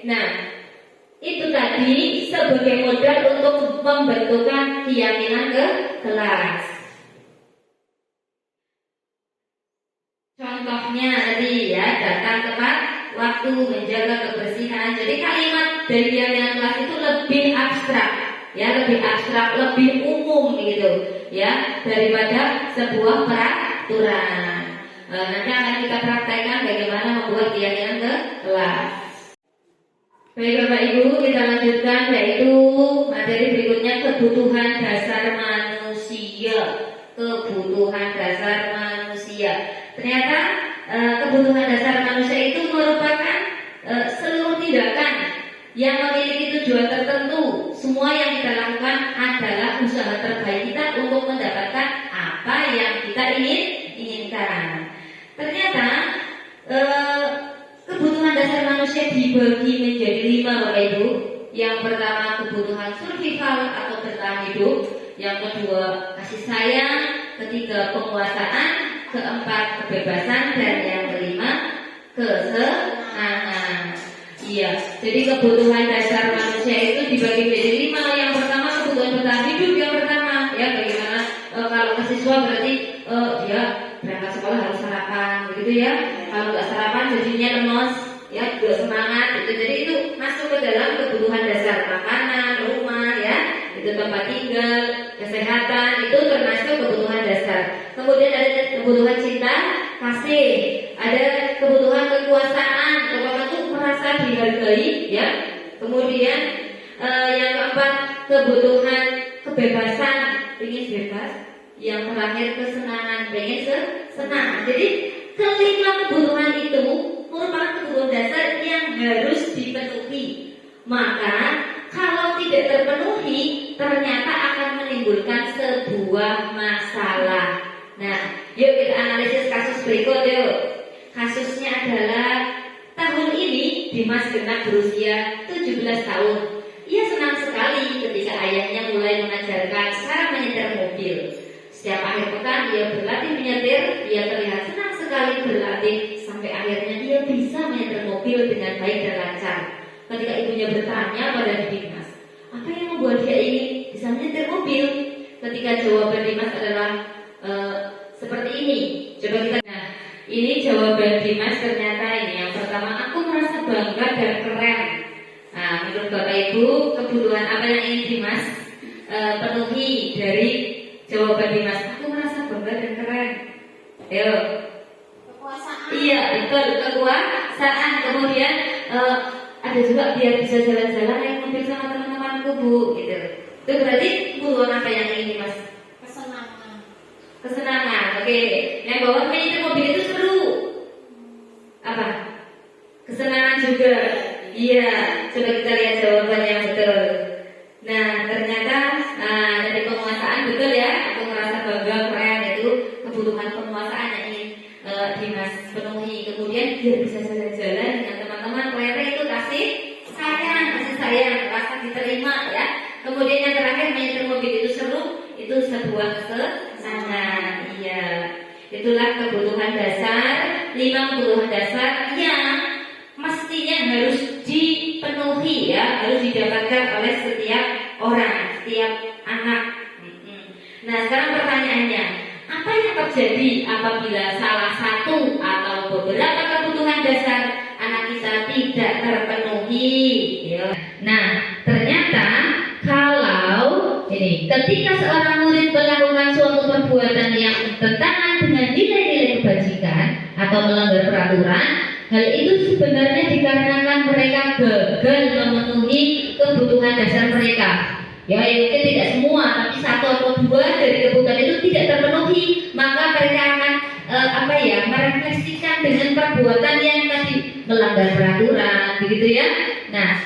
nah itu tadi sebagai modal untuk membentukkan keyakinan ke kelas. waktu, menjaga kebersihan. Jadi kalimat dari pimpinan kelas itu lebih abstrak, ya, lebih abstrak, lebih umum gitu, ya, daripada sebuah peraturan. Nanti akan kita praktekkan bagaimana membuat keyakinan ke kelas. Baik Bapak Ibu, kita lanjutkan yaitu materi berikutnya kebutuhan dasar manusia. Kebutuhan dasar manusia. Ternyata kebutuhan dasar manusia itu merupakan seluruh tindakan yang memiliki tujuan tertentu. Semua yang kita lakukan adalah usaha terbaik kita untuk mendapatkan apa yang kita inginkan. Ternyata kebutuhan dasar manusia dibagi menjadi 5 Bapak Ibu. Yang pertama kebutuhan survival atau bertahan hidup. Yang kedua kasih sayang. Ketiga penguasaan. Keempat kebebasan. Dan yang kelima kesenangan. Iya, jadi kebutuhan dasar manusia itu dibagi menjadi 5. Yang pertama kebutuhan bertahan hidup. Yang pertama ya bagaimana kalau ke siswa berarti dia berangkat sekolah harus sarapan begitu ya. Kalau nggak sarapan jadinya lemes ya, juga semangat itu. Jadi itu masuk ke dalam kebutuhan dasar, makanan, rumah ya, itu tempat tinggal, kesehatan, itu termasuk kebutuhan dasar. Kemudian ada kebutuhan cinta, kasih, ada kebutuhan kekuasaan, orang itu merasa dihargai ya. Kemudian yang keempat kebutuhan kebebasan, ingin bebas. Yang terakhir kesenangan, pengen senang. Jadi kelima kebutuhan itu merupakan kebutuhan dasar yang harus dipenuhi. Maka kalau tidak terpenuhi ternyata akan menimbulkan sebuah masalah. Nah, yuk kita analisis kasus berikut yuk. Kasusnya adalah tahun ini Dimas genap berusia 17 tahun. Ia senang sekali ketika ayahnya mulai mengajarkan cara menyetir mobil. Setiap akhir pekan ia berlatih menyetir. Ia terlihat senang sekali berlatih sampai akhirnya ia bisa menyetir mobil dengan baik dan lancar. Ketika ibunya bertanya pada Dimas, apa yang membuat dia ingin bisa menyetir mobil? Ketika jawaban Dimas adalah seperti ini. Coba kita. Nah, ini jawaban Dimas ternyata ini. Yang pertama, aku merasa bangga dan keren. Nah, menurut Bapak Ibu, kebutuhan apa yang ingin Dimas penuhi dari jawaban Dimas? Aku merasa bangga dan keren. Ayo. Kekuasaan. Iya, betul, kekuasaan. Kemudian ada juga biar bisa jalan-jalan naik mobil sama teman-temanku Bu, gitu. Itu berarti kebutuhan apa yang ingin Dimas? Kesenangan. Kesenangan. Oke. Yang bawah menyetir mobil itu seru. Apa? Kesenangan juga. Iya. Coba kita lihat jawaban yang betul. Nah, ternyata dari penguasaan betul ya. Aku merasa bangga, keren, itu kebutuhan penguasaan yang ingin Dimas penuhi. Kemudian dia bisa jalan-jalan dengan teman-teman. Ternyata itu kasih sayang, rasa diterima ya. Kemudian yang terakhir menyetir mobil itu seru, itu sebuah kesenangan. Iya. Itulah kebutuhan dasar, 5 kebutuhan dasar yang mestinya harus dipenuhi ya, harus didapatkan oleh setiap orang, setiap anak. Nah, sekarang pertanyaannya, apa yang terjadi apabila salah satu atau beberapa kebutuhan dasar anak kita tidak terpenuhi? Ya. Nah, ternyata kalau ini ketika seorang murid melakukan suatu perbuatan yang bertentangan dengan nilai-nilai kebajikan atau melanggar peraturan, hal itu sebenarnya dikarenakan mereka gagal memenuhi kebutuhan dasar mereka. Ya, mungkin tidak semua, tapi 1 atau 2 dari kebutuhan itu tidak terpenuhi, maka mereka akan merefleksikan dengan perbuatan yang tadi melanggar peraturan, begitu ya. Nah,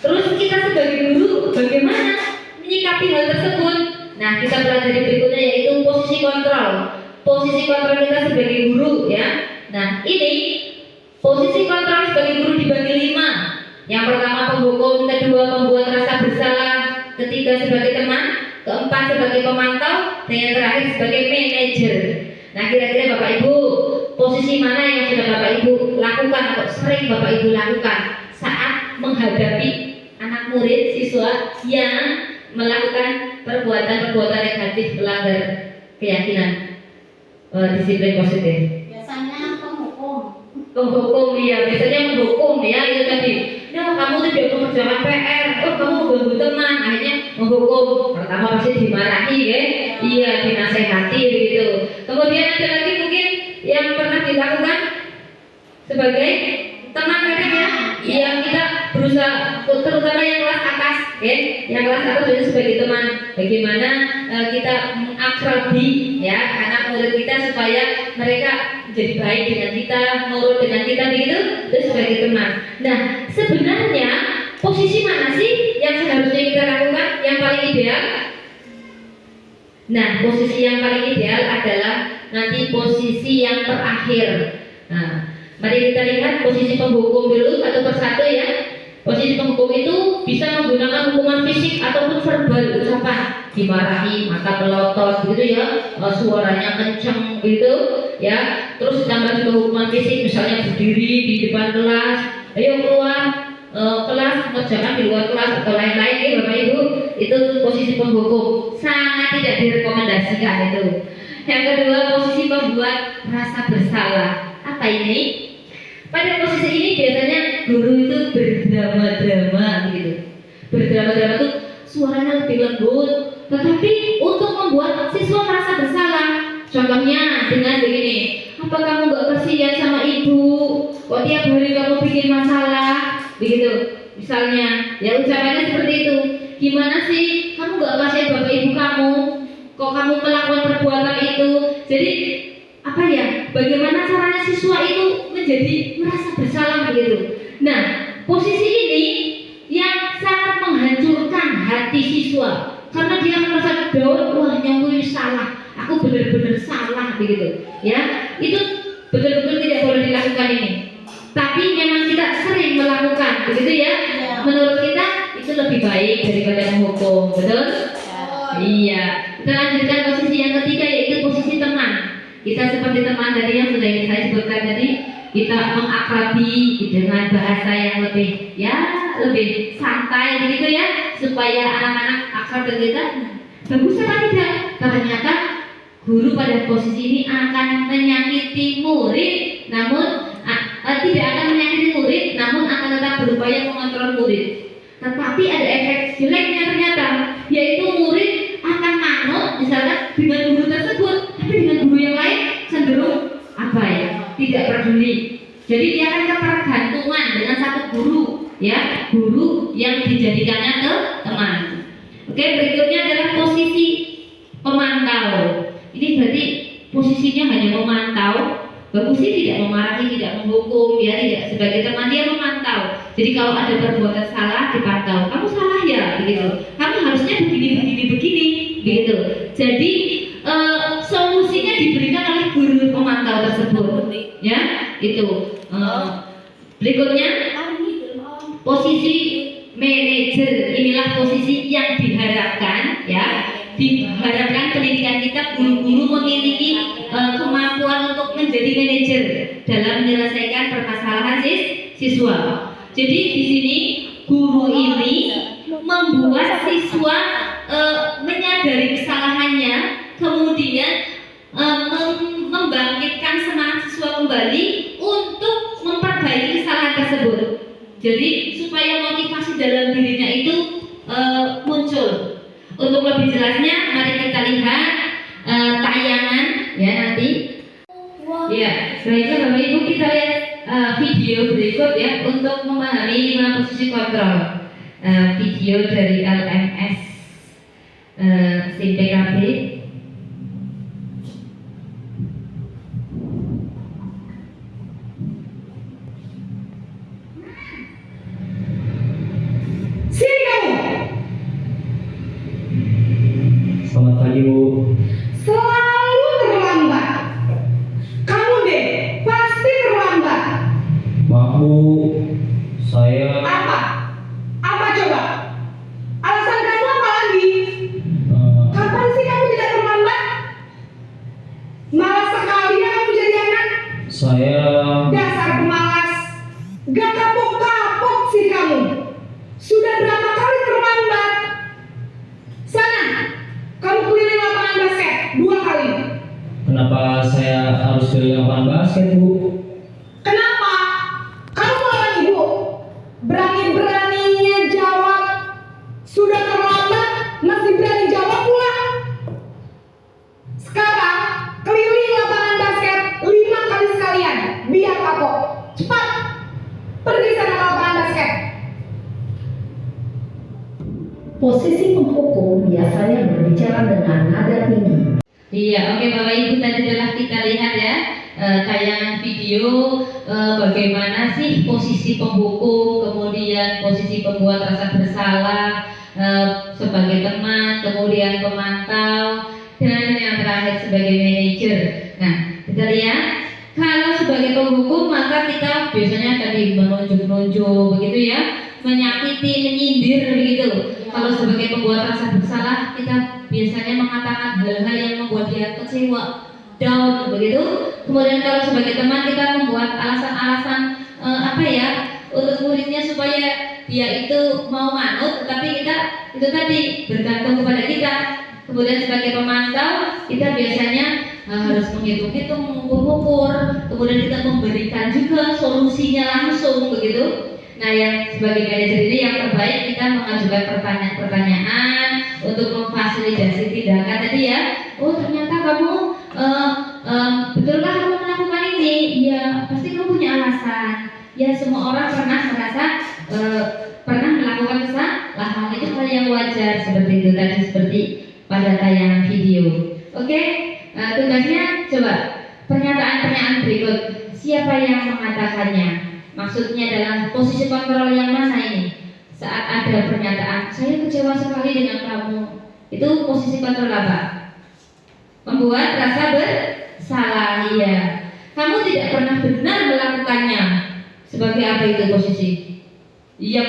terus kita sebagai guru bagaimana menyikapi hal tersebut? Nah, kita pelajari berikutnya yaitu posisi kontrol. Posisi kontrol kita sebagai guru ya. Nah, ini posisi kontrol sebagai guru dibagi 5. Yang pertama penghukum, kedua pembuat rasa bersalah, ketiga sebagai teman, keempat sebagai pemantau, dan yang terakhir sebagai manajer. Nah, kira-kira Bapak Ibu, posisi mana yang sudah Bapak Ibu lakukan atau sering Bapak Ibu lakukan saat menghadapi anak murid siswa yang melakukan perbuatan-perbuatan negatif melanggar keyakinan disiplin positif? Biasanya penghukum. Menghukum, ya biasanya menghukum ya itu tadi. Nah kamu tidak mengerjakan PR, oh kamu mengganggu teman, akhirnya menghukum. Pertama pasti dimarahi ya, iya dinasehati begitu. Kemudian ada lagi mungkin yang pernah dilakukan sebagai teman kadang ya, yang kita berusaha, terutama yang kelas atas, ya, yang kelas atas itu sebagai teman. Bagaimana kita mengakrabi ya anak murid kita supaya mereka jadi baik dengan kita, nurut dengan kita begitu, itu sebagai teman. Nah, sebenarnya posisi mana sih yang seharusnya kita lakukan yang paling ideal? Nah, posisi yang paling ideal adalah nanti posisi yang terakhir. Nah, mari kita lihat posisi penghukum dulu satu persatu ya. Posisi penghukum itu bisa menggunakan hukuman fisik ataupun verbal, ucapan, dimarahi, mata melotot gitu ya, suaranya kenceng gitu ya. Terus ditambah juga hukuman fisik, misalnya berdiri di depan kelas, ayo keluar kelas, mengerjakan di luar kelas atau lain-lain ya Bapak Ibu. Itu posisi penghukum, sangat tidak direkomendasikan itu. Yang kedua, posisi membuat merasa bersalah. Apa ini? Pada posisi ini biasanya guru itu berdrama-drama gitu. Berdrama-drama itu suaranya lebih lembut, tetapi untuk membuat siswa merasa bersalah. Contohnya dengan begini, apa kamu gak kasihan sama ibu? Kok tiap hari kamu bikin masalah? Begitu. Misalnya, ya ucapannya seperti itu. Gimana sih? Kamu gak kasihan bapak ibu kamu? Kok kamu melakukan perbuatan itu? Jadi apa ya? Bagaimana caranya siswa itu menjadi merasa bersalah begitu? Nah, posisi ini yang sangat menghancurkan hati siswa karena dia merasa down, wah nyongku salah, aku benar-benar salah begitu. Ya, itu betul-betul tidak boleh dilakukan ini. Tapi memang kita sering melakukan, begitu ya. Menurut kita itu lebih baik daripada menghukum, betul? Iya. Kita lanjutkan posisi yang ketiga yaitu posisi teman. Kita seperti teman tadi yang sudah saya sebutkan tadi, kita mengakrabi dengan bahasa yang lebih lebih santai begitu ya, supaya anak-anak akrab dengan kita. Bagus apa tidak? Ternyata guru pada posisi ini akan menyakiti murid, namun tidak akan menyakiti murid, namun akan tetap berupaya mengontrol murid. Tetapi ada efek jeleknya ternyata, yaitu murid akan manut misalkan dengan guru tersebut, tapi dengan guru yang lain cenderung tidak peduli. Jadi dia akan ketergantungan dengan satu guru, ya, guru yang dijadikannya teman. Oke, berikutnya adalah posisi pemantau. Ini berarti posisinya hanya memantau. Bagus sih, tidak memarahi, tidak menghukum, ya, tidak sebagai teman, dia memantau. Jadi kalau ada perbuatan salah dipantau, kamu salah ya, begitu. Kamu harusnya begini, begitu. Jadi solusinya diberikan oleh guru pemantau tersebut, ya, itu. Berikutnya posisi manajer. Inilah posisi yang diharapkan, ya. Diharapkan pendidikan kita, guru-guru memiliki kemampuan untuk menjadi manajer dalam menyelesaikan permasalahan siswa. Jadi di sini guru ini membuat siswa menyadari kesalahannya, kemudian membangkitkan semangat siswa kembali untuk memperbaiki kesalahan tersebut. Jadi supaya motivasi dalam dirinya itu muncul. Untuk lebih jelasnya, mari kita lihat tayangan ya nanti. Ya, selanjutnya Bapak Ibu kita lihat video berikut ya untuk memahami 5 posisi kontrol. Video dari LMS SIM PKB. Selamat pagi, Bu. Selalu terlambat. Kamu deh pasti terlambat. Maaf, Bu. Saya Apa coba? Alasan kamu apa lagi? Kapan sih kamu tidak terlambat? Malas sekali ya kamu jadi anak. Saya Dasar pemalas. Gak kapok-kapok sih kamu. Sudah berapa kali terlambat? Sana, kamu keliling lapangan basket 2 kali. Kenapa saya harus keliling lapangan basket, Bu? Kenapa? Posisi penghukum biasanya berbicara dengan nada tinggi. Iya, oke Bapak Ibu, tadi telah kita lihat ya tayangan video bagaimana sih posisi penghukum, kemudian posisi pembuat rasa bersalah sebagai teman, kemudian pemantau, dan yang terakhir sebagai manajer. Nah, kita lihat kalau sebagai penghukum maka kita biasanya tadi menunjuk-nunjuk begitu ya, menyakiti, menyindir begitu. Kalau sebagai pembuat rasa bersalah kita biasanya mengatakan hal-hal yang membuat dia kecewa, down begitu. Kemudian kalau sebagai teman kita membuat alasan-alasan untuk muridnya supaya dia itu mau manut, tapi kita itu tadi bergantung kepada kita. Kemudian sebagai pemantau kita biasanya harus menghitung-hitung, mengukur-ukur, kemudian kita memberikan juga solusinya langsung begitu. Nah, yang sebagai manajer ini yang terbaik kita mengajukan pertanyaan-pertanyaan untuk memfasilitasi tindakan tadi ya. Oh, ternyata kamu betulkah kamu melakukan ini? Ya, pasti kamu punya alasan. Ya, semua orang pernah merasa pernah melakukan kesalahan, itu hal yang wajar seperti itu tadi, seperti pada tayangan video. Oke, tugasnya coba pernyataan-pernyataan berikut. Siapa yang mengatakannya? Maksudnya dalam posisi kontrol yang mana ini? Saat ada pernyataan, saya kecewa sekali dengan kamu. Itu posisi kontrol apa? Membuat rasa bersalah, ya. Kamu tidak pernah benar melakukannya. Sebagai apa itu posisi? Iya,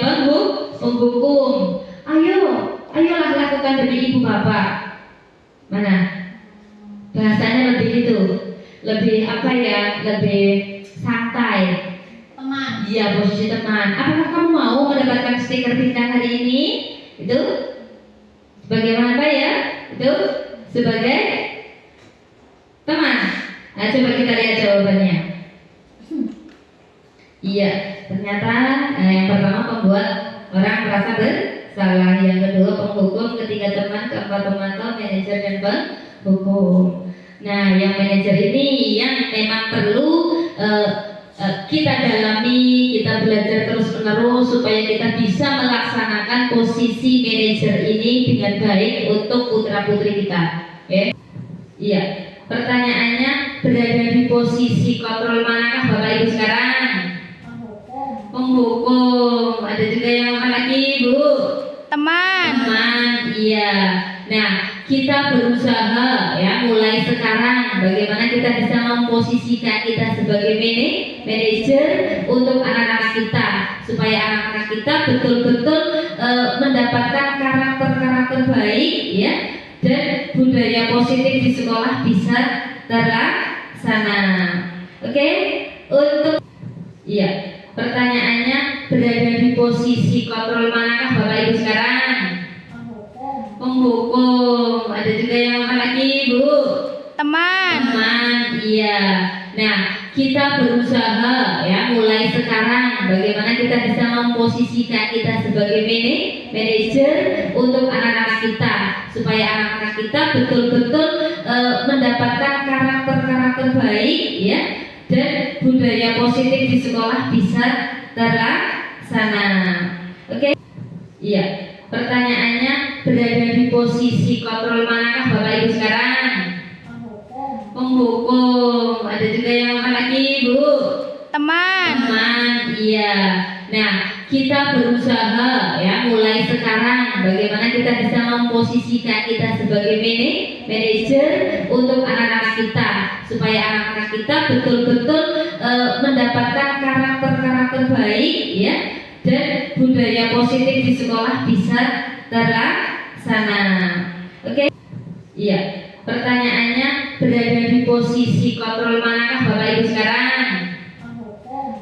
menghukum. Ayolah lakukan demi ibu bapak. Mana? Bahasanya lebih itu, lebih lebih santai. Teman. Iya, posisi teman. Apakah kamu mau mendapatkan stiker bintang hari ini? Itu bagaimana ya? Itu sebagai teman. Nah, coba kita lihat jawabannya. Iya, ternyata yang pertama pembuat orang merasa bersalah, yang kedua penghukum, ketiga teman, keempat pemantau, manajer dan penghukum. Nah, yang manajer ini yang memang perlu kita dalami, kita belajar terus-menerus supaya kita bisa melaksanakan posisi manajer ini dengan baik untuk putra-putri kita. Oke? Iya. Pertanyaannya, berada di posisi kontrol manakah Bapak Ibu sekarang? Penghukum. Ada juga yang apa lagi, Bu? Teman. Iya. Nah, kita berusaha ya mulai sekarang bagaimana kita bisa memposisikan kita sebagai manajer untuk anak-anak kita, supaya anak-anak kita betul-betul mendapatkan karakter-karakter baik ya, dan budaya positif di sekolah bisa terlaksana. Oke? Untuk pertanyaannya, berada di posisi kontrol manakah Bapak Ibu sekarang? Penghukum. Ada juga yang apa lagi, Bu? Teman. Iya. Nah, kita berusaha ya mulai sekarang bagaimana kita bisa memposisikan kita sebagai manajer untuk anak-anak kita, supaya anak-anak kita betul-betul mendapatkan karakter-karakter baik ya, dan budaya positif di sekolah bisa terlaksana. Oke? Iya. Pertanyaannya, berada di posisi kontrol manakah Bapak Ibu sekarang? Penghukum. Ada juga yang apa lagi, Bu? Teman. Iya. Nah, kita berusaha ya mulai sekarang bagaimana kita bisa memposisikan kita sebagai manajer untuk anak-anak kita, supaya anak-anak kita betul-betul mendapatkan karakter-karakter baik ya, dan budaya positif di sekolah bisa terlaksana. Oke? Iya. Pertanyaannya, berada di posisi kontrol manakah Bapak Ibu sekarang?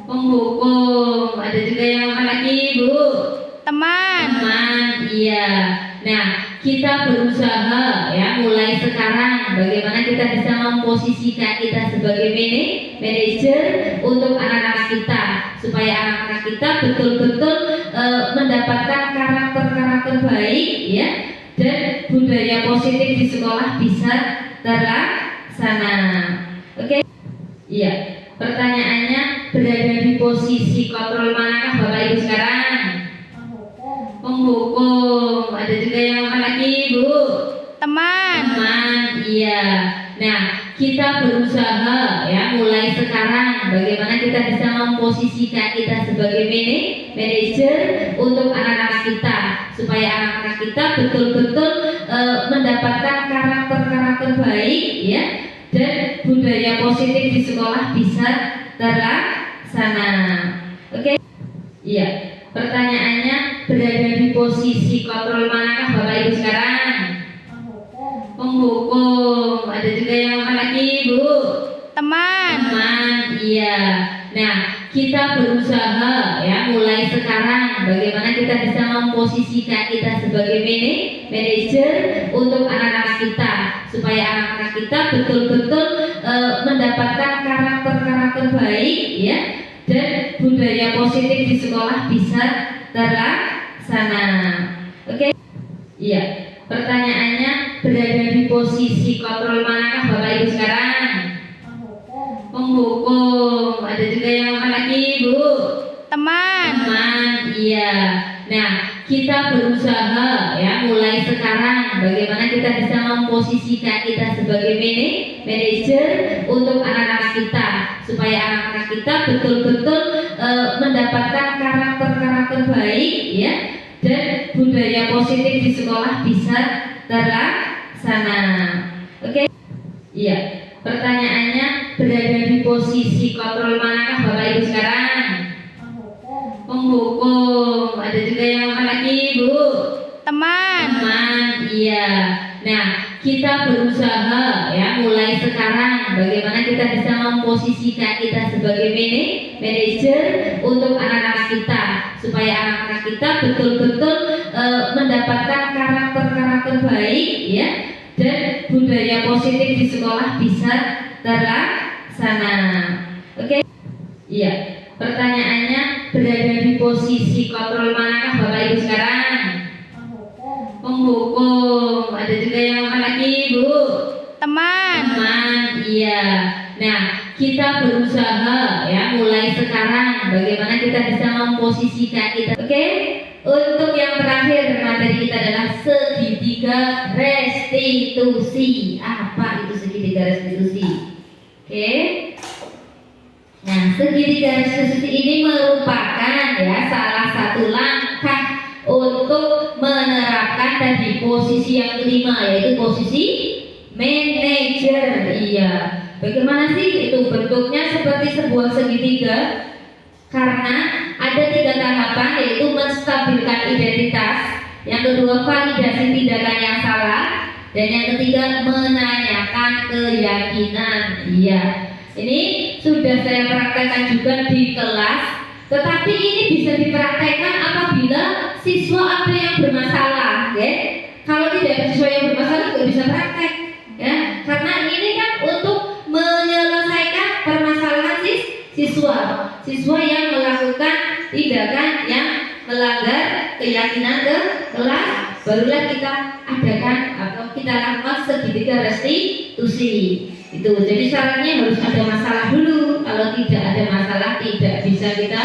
Penghukum. Ada juga yang apa lagi, Bu? Teman. Iya. Nah, kita berusaha ya mulai sekarang bagaimana kita bisa memposisikan kita sebagai manajer untuk anak-anak kita, supaya anak-anak kita betul-betul mendapatkan karakter-karakter baik ya, dan budaya positif di sekolah bisa terlaksana. Oke? Iya. Pertanyaannya, berada di posisi kontrol manakah Bapak Ibu sekarang? Penghukum. Ada juga Teman, iya. Nah, kita berusaha ya mulai sekarang bagaimana kita bisa memposisikan kita sebagai manajer untuk anak-anak kita supaya anak-anak kita betul-betul mendapatkan karakter-karakter baik ya dan budaya positif di sekolah bisa terlaksana. Oke? Iya. Pertanyaannya, berada di posisi kontrol manakah Bapak Ibu sekarang? Penghukum. Ada juga yang apa lagi, Bu? Teman, iya. Nah, kita berusaha ya mulai sekarang bagaimana kita bisa memposisikan kita sebagai manajer untuk anak-anak kita supaya anak-anak kita betul-betul mendapatkan karakter-karakter baik ya dan budaya positif di sekolah bisa terlaksana. Oke? Iya. Pertanyaannya, berada di posisi kontrol manakah Bapak Ibu sekarang? Penghukum. Ada juga yang apa lagi, Bu? Teman, iya. Nah, kita berusaha ya mulai sekarang bagaimana kita bisa memposisikan kita sebagai manajer untuk anak-anak kita supaya anak-anak kita betul-betul mendapatkan karakter-karakter baik ya dan budaya positif di sekolah bisa terlaksana. Oke? Iya. Pertanyaannya, berada di posisi kontrol manakah Bapak Ibu sekarang? Penghukum. Ada juga yang apa lagi, Bu? Teman, iya. Nah, kita berusaha ya mulai sekarang bagaimana kita bisa memposisikan kita sebagai manajer untuk anak-anak kita supaya anak-anak kita betul-betul mendapatkan karakter-karakter baik ya dan budaya positif di sekolah bisa terlaksana. Oke? Iya. Pertanyaannya, berada di posisi kontrol manakah Bapak Ibu sekarang? Penghukum. Ada juga yang apa lagi, Bu? Teman, iya. Nah, kita berusaha ya mulai sekarang bagaimana kita bisa memposisikan kita. Oke? Untuk yang terakhir materi kita adalah segitiga restitusi. Apa itu segitiga restitusi? Oke? Nah, segitiga restitusi ini merupakan ya salah satu langkah untuk menerapkan tadi posisi yang kelima yaitu posisi manajer. Iya. Bagaimana sih itu bentuknya seperti sebuah segitiga? Karena ada 3 tahapan yaitu menstabilkan identitas, yang kedua validasi tindakan yang salah, dan yang ketiga menanyakan keyakinan. Iya. Ini sudah saya praktekkan juga di kelas, tetapi ini bisa dipraktekkan apabila siswa ada yang bermasalah, ya. Kalau tidak ada siswa yang bermasalah nggak bisa praktek, ya. Karena ini kan untuk menyelesaikan permasalahan siswa yang melakukan tindakan yang melanggar keyakinan ke kelas, barulah kita adakan atau kita lakukan segitiga restitusi. Itu jadi syaratnya harus ada masalah dulu. Kalau tidak ada masalah tidak bisa kita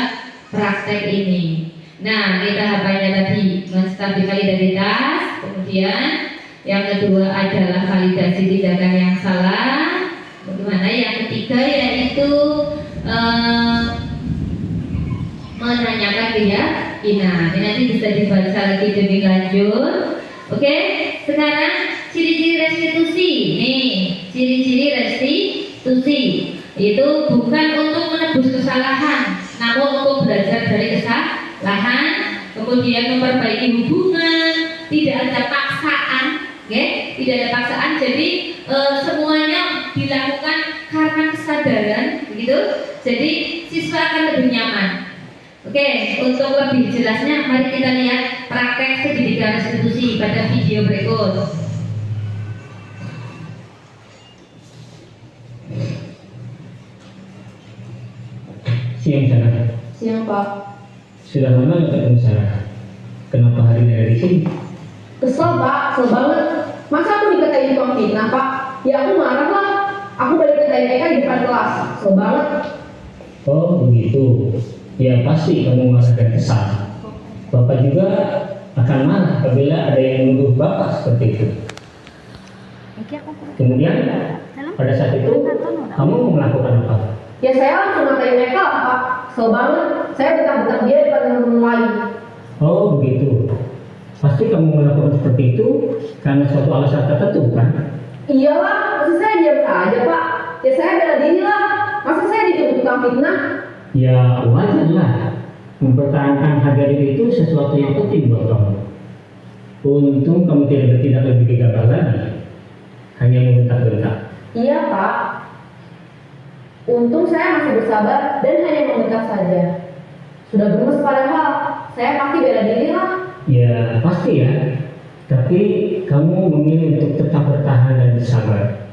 praktek ini. Nah, ini tahapannya tadi menstabilkan identitas, kemudian yang kedua adalah validasi tindakan yang salah. Bagaimana yang ketiga yaitu menanyakan keyakinan. Ini nanti bisa dibaca lagi lebih lanjut. Oke, sekarang ciri-ciri restitusi. Nih, ciri-ciri restitusi itu bukan untuk menebus kesalahan, namun untuk belajar dari kesalahan, kemudian memperbaiki hubungan, tidak ada paksaan, okay? Tidak ada paksaan. Jadi semuanya dilakukan karena kesadaran, begitu. Jadi siswa akan lebih nyaman. Oke, untuk lebih jelasnya, mari kita lihat praktek segitiga restitusi pada video berikut. Siang Sarah. Siang Pak. Sudah lama nggak ketemu Sarah? Kenapa hari ini ada di sini? Kesel Pak, kesel banget. Masa aku dikatain tukang fitnah Pak? Ya aku marah lah. Aku balik katain Eka di depan kelas. Kesel banget. Oh begitu. Ya pasti kamu marah dan kesal. Bapak juga akan marah apabila ada yang menuduh Bapak seperti itu. Kemudian pada saat itu kamu mau melakukan apa? Ya saya langsung ngatain mereka lah Pak. So banget, saya betah-betah dia depan teman-teman lain. Oh begitu. Pasti kamu melakukan seperti itu karena suatu alasan tertentu kan? Iyalah, masa saya diam saja Pak. Ya saya bela diri lah. Masa saya dijemput tukang fitnah? Ya wajar lah. Mempertahankan harga diri itu sesuatu yang penting buat kamu. Untung kamu tidak bertindak lebih gegabah lagi. Hanya membentak-bentak. Iya Pak. Untung saya masih bersabar dan hanya membentak saja. Sudah gemes padahal, saya pasti bela diri lah. Ya pasti ya. Tapi kamu memilih untuk tetap bertahan dan bersabar.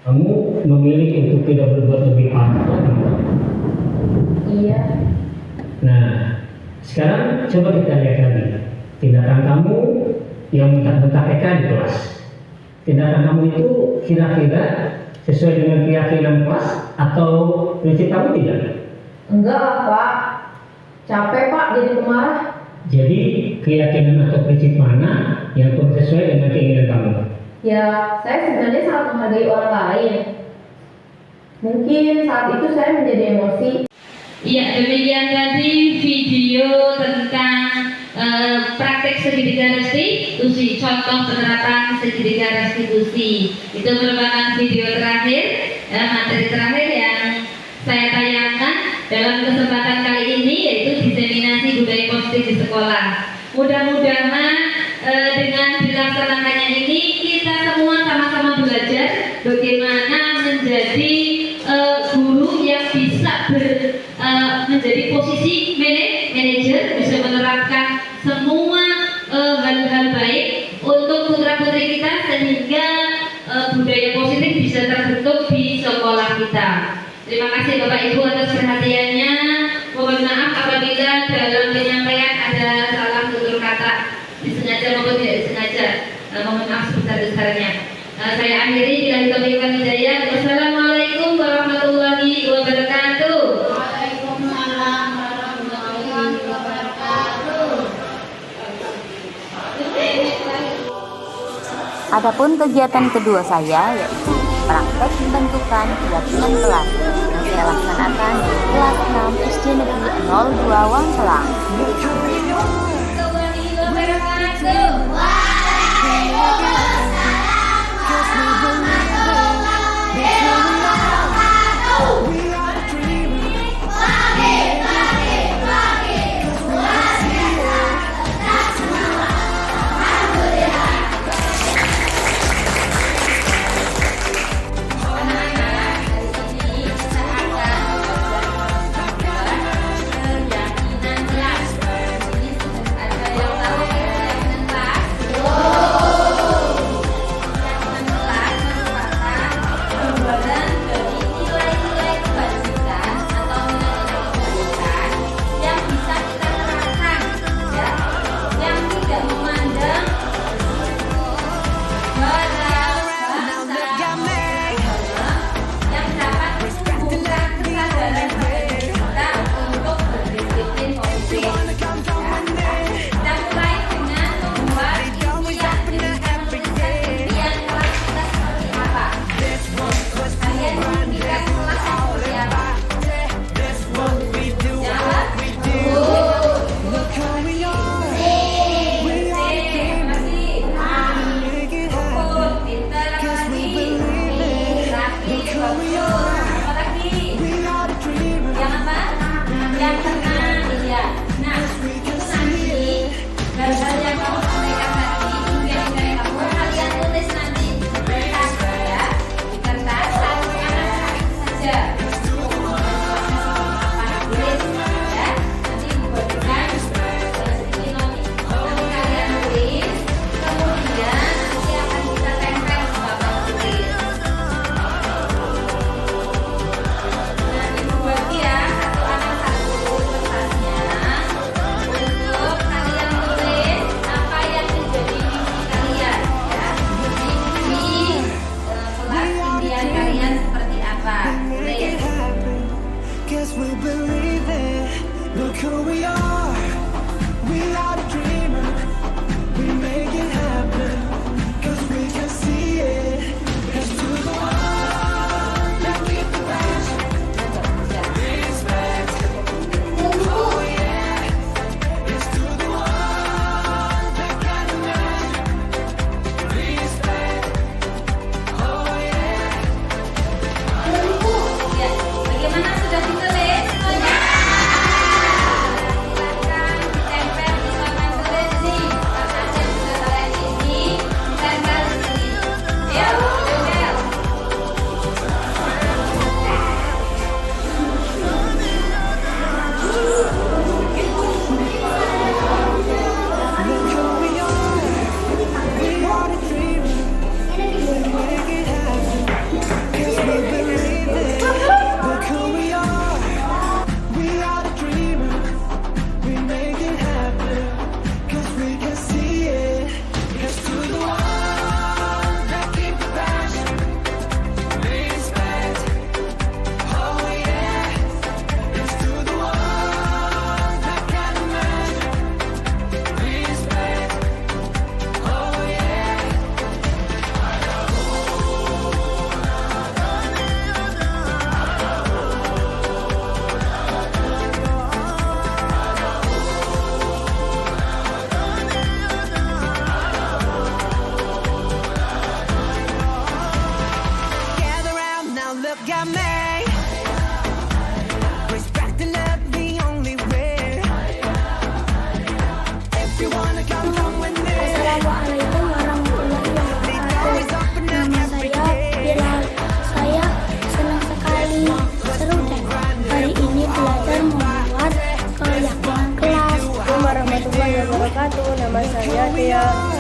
Kamu memilih untuk tidak berbuat lebih parah lagi. Iya. Nah, sekarang coba kita lihat lagi tindakan kamu yang bentak-bentak Eka di kelas. Tindakan kamu itu kira-kira sesuai dengan keyakinan kelas atau prinsip kamu tidak? Enggak lah Pak. Capek Pak jadi pemarah. Jadi keyakinan atau prinsip mana yang kurang sesuai dengan keinginan kamu? Ya, saya sebenarnya sangat menghargai orang lain. Mungkin saat itu saya menjadi emosi. Iya, demikian tadi video tentang praktek segitiga restitusi, contoh penerapan segitiga restitusi. Itu merupakan video terakhir, materi terakhir yang saya tayangkan dalam kesempatan kali ini, yaitu diseminasi budaya positif di sekolah. Mudah-mudahan dengan dilaksanakannya ini kita semua sama-sama belajar bagaimana menjadi guru yang bisa menjadi posisi manajer, bisa menerapkan semua hal-hal baik untuk putra-putri kita sehingga budaya positif bisa terbentuk di sekolah kita. Terima kasih Bapak Ibu atas perhatiannya. Mohon maaf apabila dalam penyampaian ada salah tutur kata, disengaja maupun tidak disengaja. Mohon maaf sebesar-besarnya. Saya akhiri bila taufiq wal hidayah. Wassalamualaikum warahmatullahi wabarakatuh. Waalaikumsalam warahmatullahi wabarakatuh. Adapun kegiatan kedua saya yaitu praktek pembentukan keyakinan kelas yang saya laksanakan di kelas 6 SD Negeri 02 Wangkelang.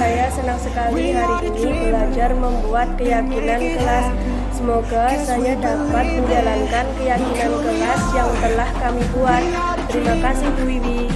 saya senang sekali hari ini belajar membuat keyakinan kelas. Semoga saya dapat menjalankan keyakinan kelas yang telah kami buat. Terima kasih Bu Wiwi.